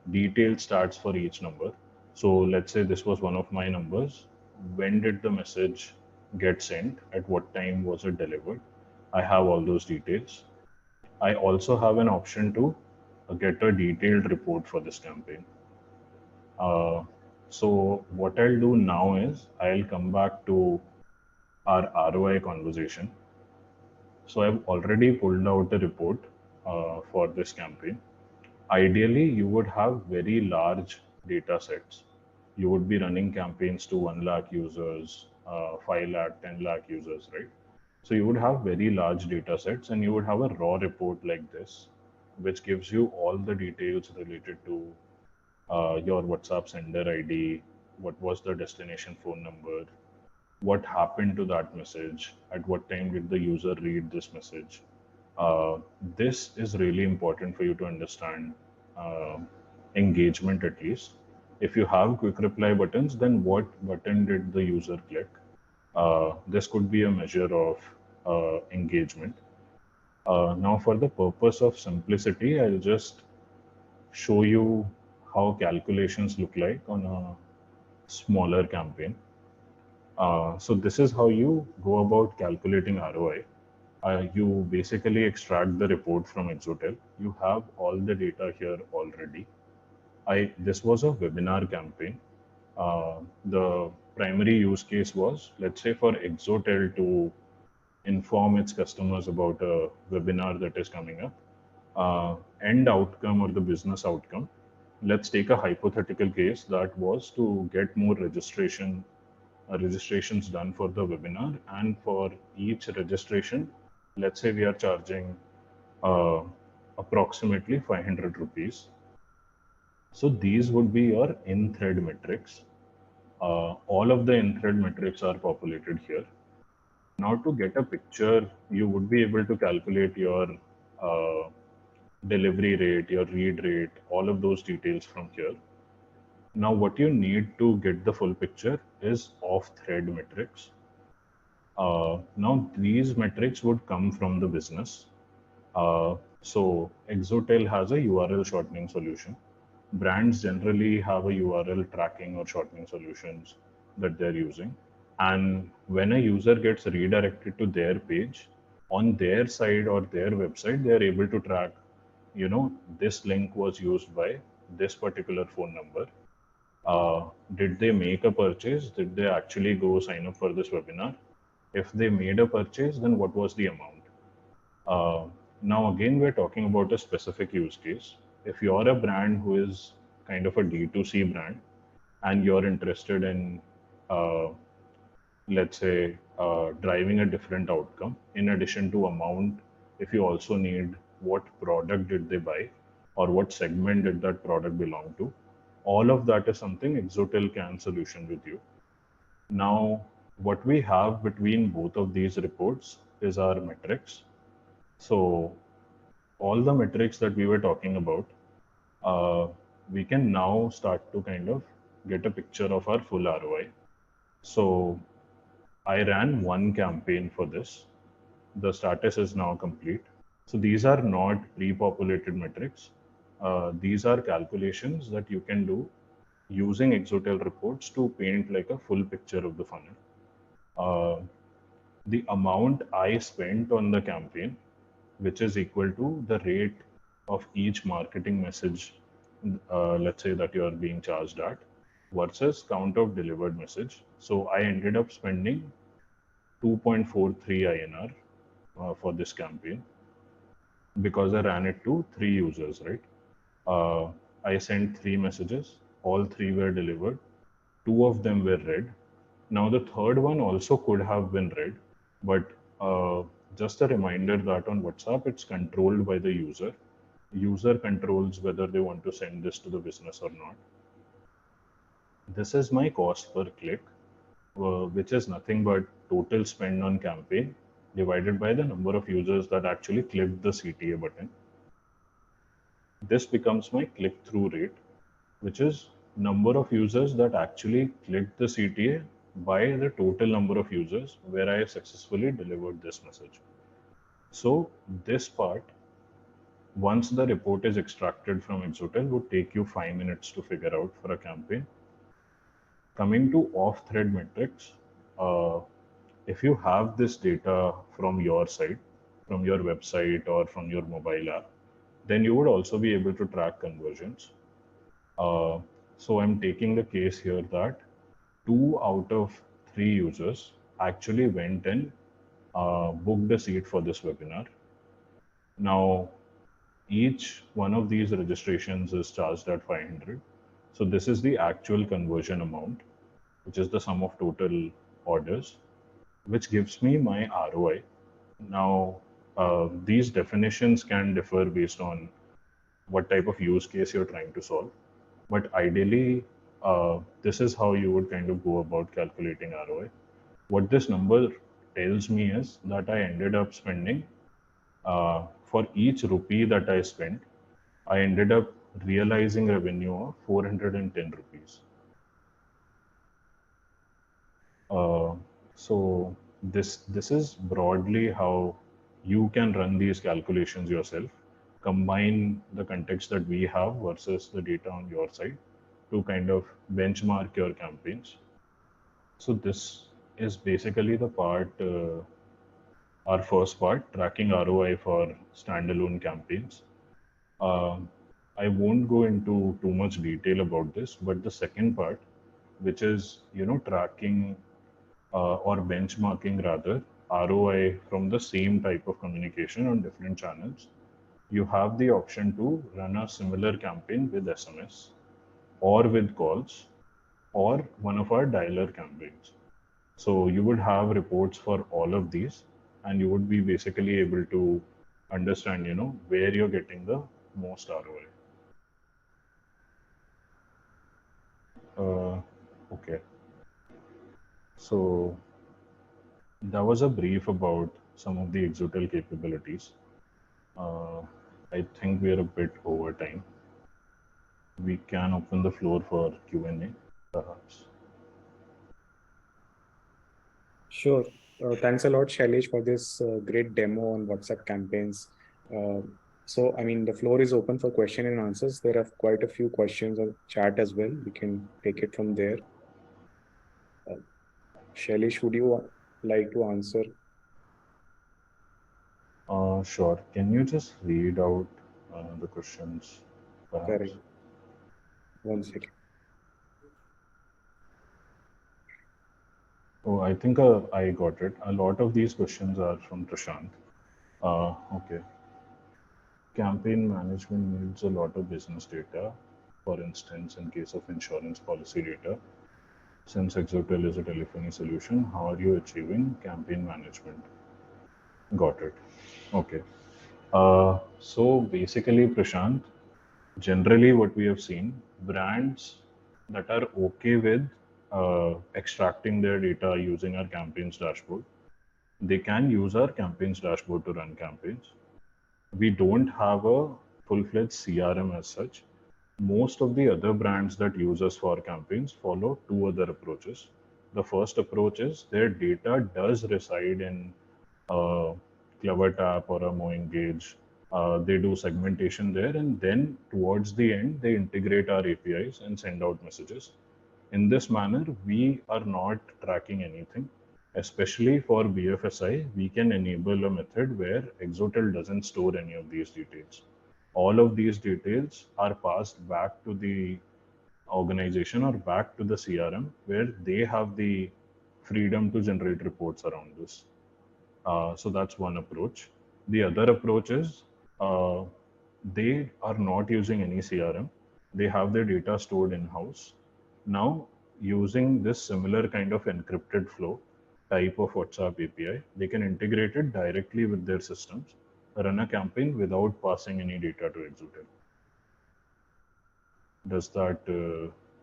Speaker 5: detailed stats for each number. So let's say this was one of my numbers. When did the message get sent? At what time was it delivered? I have all those details. I also have an option to get a detailed report for this campaign. So what I'll do now is I'll come back to our ROI conversation. So I've already pulled out the report for this campaign. Ideally, you would have very large data sets. You would be running campaigns to 1 lakh users, 5 lakh, 10 lakh users, right? So you would have very large data sets and you would have a raw report like this, which gives you all the details related to your WhatsApp sender ID, what was the destination phone number, what happened to that message, at what time did the user read this message. Uh, this is really important for you to understand uh, engagement at least. If you have quick reply buttons, then what button did the user click? This could be a measure of engagement. Now, for the purpose of simplicity, I'll just show you how calculations look like on a smaller campaign. So this is how you go about calculating ROI. You basically extract the report from Exotel. You have all the data here already. This was a webinar campaign. The primary use case was, let's say, for Exotel to inform its customers about a webinar that is coming up. End outcome or the business outcome. Let's take a hypothetical case that was to get more registrations done for the webinar, and for each registration, let's say we are charging uh, approximately 500 rupees. So these would be your in-thread metrics. All of the in-thread metrics are populated here. Now to get a picture, you would be able to calculate your uh, delivery rate, your read rate, all of those details from here. Now what you need to get the full picture is off-thread metrics. Now these metrics would come from the business. So Exotel has a URL shortening solution. Brands generally have a URL tracking or shortening solutions that they're using. And when a user gets redirected to their page, on their side or their website, they're able to track, this link was used by this particular phone number. Did they make a purchase? Did they actually go sign up for this webinar? If they made a purchase, then what was the amount? Now, again, we're talking about a specific use case. If you're a brand who is kind of a D2C brand and you're interested in, let's say, driving a different outcome, in addition to amount, if you also need what product did they buy or what segment did that product belong to, all of that is something Exotel can solution with you. Now, what we have between both of these reports is our metrics. So all the metrics that we were talking about, we can now start to kind of get a picture of our full ROI. So I ran one campaign for this. The status is now complete. So these are not pre-populated metrics. These are calculations that you can do using Exotel reports to paint like a full picture of the funnel. The amount I spent on the campaign, which is equal to the rate of each marketing message, let's say that you are being charged at, versus count of delivered message. So I ended up spending 2.43 INR for this campaign because I ran it to 3 users, right? I sent 3 messages, all 3 were delivered, 2 of them were read. Now the third one also could have been read, but just a reminder that on WhatsApp, it's controlled by the user. User controls whether they want to send this to the business or not. This is my cost per click, which is nothing but total spend on campaign divided by the number of users that actually clicked the CTA button. This becomes my click-through rate, which is number of users that actually clicked the CTA by the total number of users where I successfully delivered this message. So this part, once the report is extracted from Exotel, would take you 5 minutes to figure out for a campaign. Coming to off-thread metrics, if you have this data from your site, from your website or from your mobile app, then you would also be able to track conversions. So I'm taking the case here that 2 out of 3 users actually went and booked a seat for this webinar. Now, each one of these registrations is charged at 500. So this is the actual conversion amount, which is the sum of total orders, which gives me my ROI. Now, these definitions can differ based on what type of use case you're trying to solve. But ideally, this is how you would kind of go about calculating ROI. What this number tells me is that I ended up spending, for each rupee that I spent, I ended up realizing revenue of 410 rupees. So this is broadly how you can run these calculations yourself. Combine the context that we have versus the data on your side to kind of benchmark your campaigns. So this is basically the part, our first part, tracking ROI for standalone campaigns. I won't go into too much detail about this, but the second part, which is tracking or benchmarking rather ROI from the same type of communication on different channels, you have the option to run a similar campaign with SMS or with calls or one of our dialer campaigns. So you would have reports for all of these, and you would be basically able to understand, where you're getting the most ROI. Okay. So that was a brief about some of the 𝗪𝗀𝗃 capabilities. I think we are a bit over time. We can open the floor for Q&A, perhaps.
Speaker 1: Sure. Thanks a lot, Shailesh, for this great demo on WhatsApp campaigns. So, I mean, the floor is open for question and answers. There are quite a few questions on chat as well. We can take it from there. Shailesh, would you like to answer?
Speaker 5: Sure. Can you just read out the questions, perhaps?
Speaker 1: Correct. 1 second.
Speaker 5: Oh, I think I got it. A lot of these questions are from Prashant. Okay. Campaign management needs a lot of business data. For instance, in case of insurance policy data, since 𝗪𝗀𝗃 is a telephony solution, how are you achieving campaign management? Got it. Okay. So basically, Prashant, generally what we have seen, brands that are okay with extracting their data using our campaigns dashboard, they can use our campaigns dashboard to run campaigns. We don't have a full-fledged CRM as such. Most of the other brands that use us for campaigns follow two other approaches. The first approach is their data does reside in 𝗪𝗪tap or a 𝗪𝗪Engage. They do segmentation there, and then towards the end, they integrate our APIs and send out messages. In this manner, we are not tracking anything. Especially for BFSI, we can enable a method where 𝗪𝗀𝗃 doesn't store any of these details. All of these details are passed back to the organization or back to the CRM, where they have the freedom to generate reports around this. So that's one approach. The other approach is they are not using any CRM. They have their data stored in-house. Now, using this similar kind of encrypted flow type of WhatsApp API, they can integrate it directly with their systems, run a campaign without passing any data to 𝗪𝗀𝗃. Does that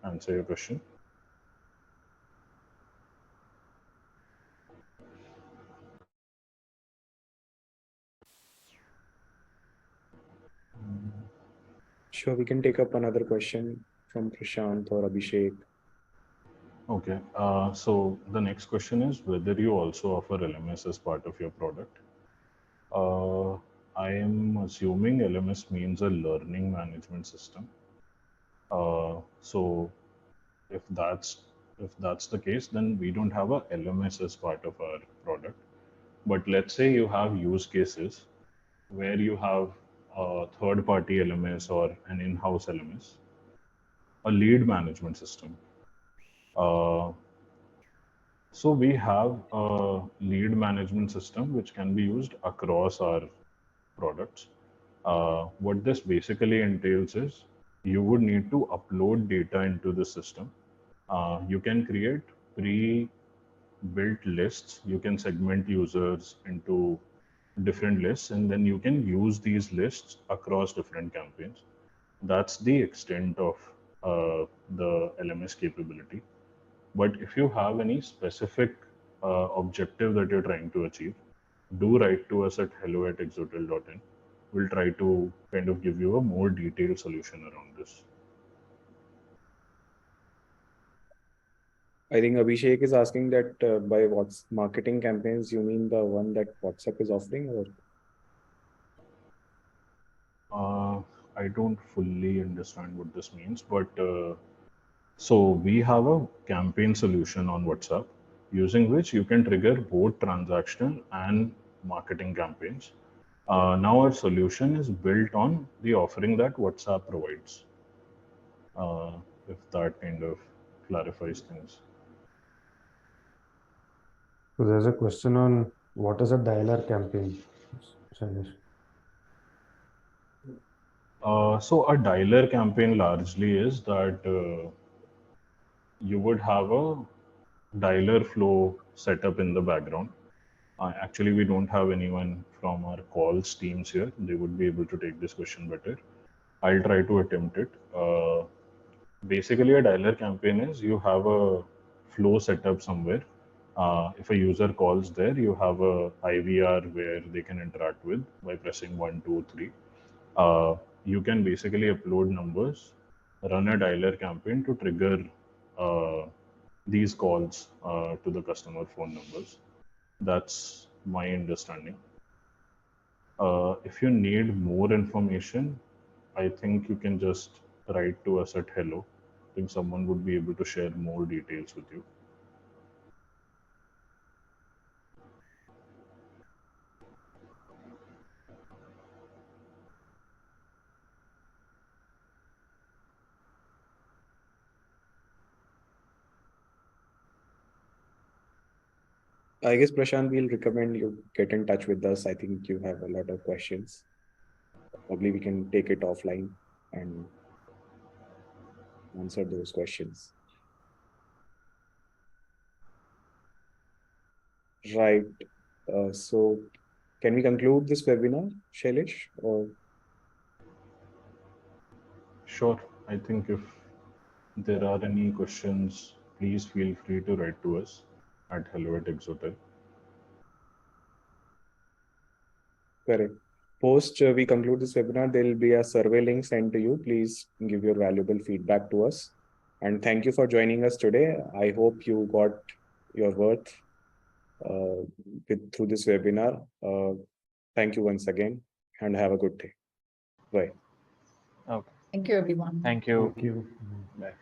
Speaker 5: answer your question?
Speaker 1: Sure, we can take up another question from Prashant or Abhishek.
Speaker 5: Okay, so the next question is whether you also offer LMS as part of your product. I am assuming LMS means a learning management system. So if that's the case, then we don't have a LMS as part of our product. But let's say you have use cases where you have a third-party LMS or an in-house LMS, a lead management system. So we have a lead management system which can be used across our products. What this basically entails is you would need to upload data into the system. You can create pre-built lists. You can segment users into different lists, and then you can use these lists across different campaigns. That's the extent of the LMS capability. But if you have any specific objective that you're trying to achieve, do write to us at hello@exotel.in. We'll try to kind of give you a more detailed solution around this.
Speaker 1: I think Abhishek is asking that by what's marketing campaigns, you mean the one that WhatsApp is offering, or?
Speaker 5: I don't fully understand what this means, but so we have a campaign solution on WhatsApp using which you can trigger both transactional and marketing campaigns. Now our solution is built on the offering that WhatsApp provides. If that kind of clarifies things.
Speaker 2: So there's a question on what is a dialer campaign, Shailesh?
Speaker 5: So a dialer campaign largely is that you would have a dialer flow set up in the background. Actually, we don't have anyone from our calls teams here. They would be able to take this question better. I'll try to attempt it. Basically, a dialer campaign is you have a flow set up somewhere. If a user calls there, you have a IVR where they can interact with by pressing 1, 2, 3. You can basically upload numbers, run a dialer campaign to trigger these calls to the customer phone numbers. That's my understanding. If you need more information, I think you can just write to us at hello. I think someone would be able to share more details with you.
Speaker 1: I guess Prashant, we'll recommend you get in touch with us. I think you have a lot of questions. Probably we can take it offline and answer those questions. Right. So can we conclude this webinar, Shailesh? Or?
Speaker 5: Sure. I think if there are any questions, please feel free to write to us at hello@exotel.
Speaker 1: Correct. Post we conclude this webinar, there will be a survey link sent to you. Please give your valuable feedback to us. And thank you for joining us today. I hope you got your worth through this webinar. Thank you once again and have a good day. Bye.
Speaker 6: Okay.
Speaker 3: Thank you, everyone.
Speaker 6: Thank you.
Speaker 2: Thank you.
Speaker 6: Bye.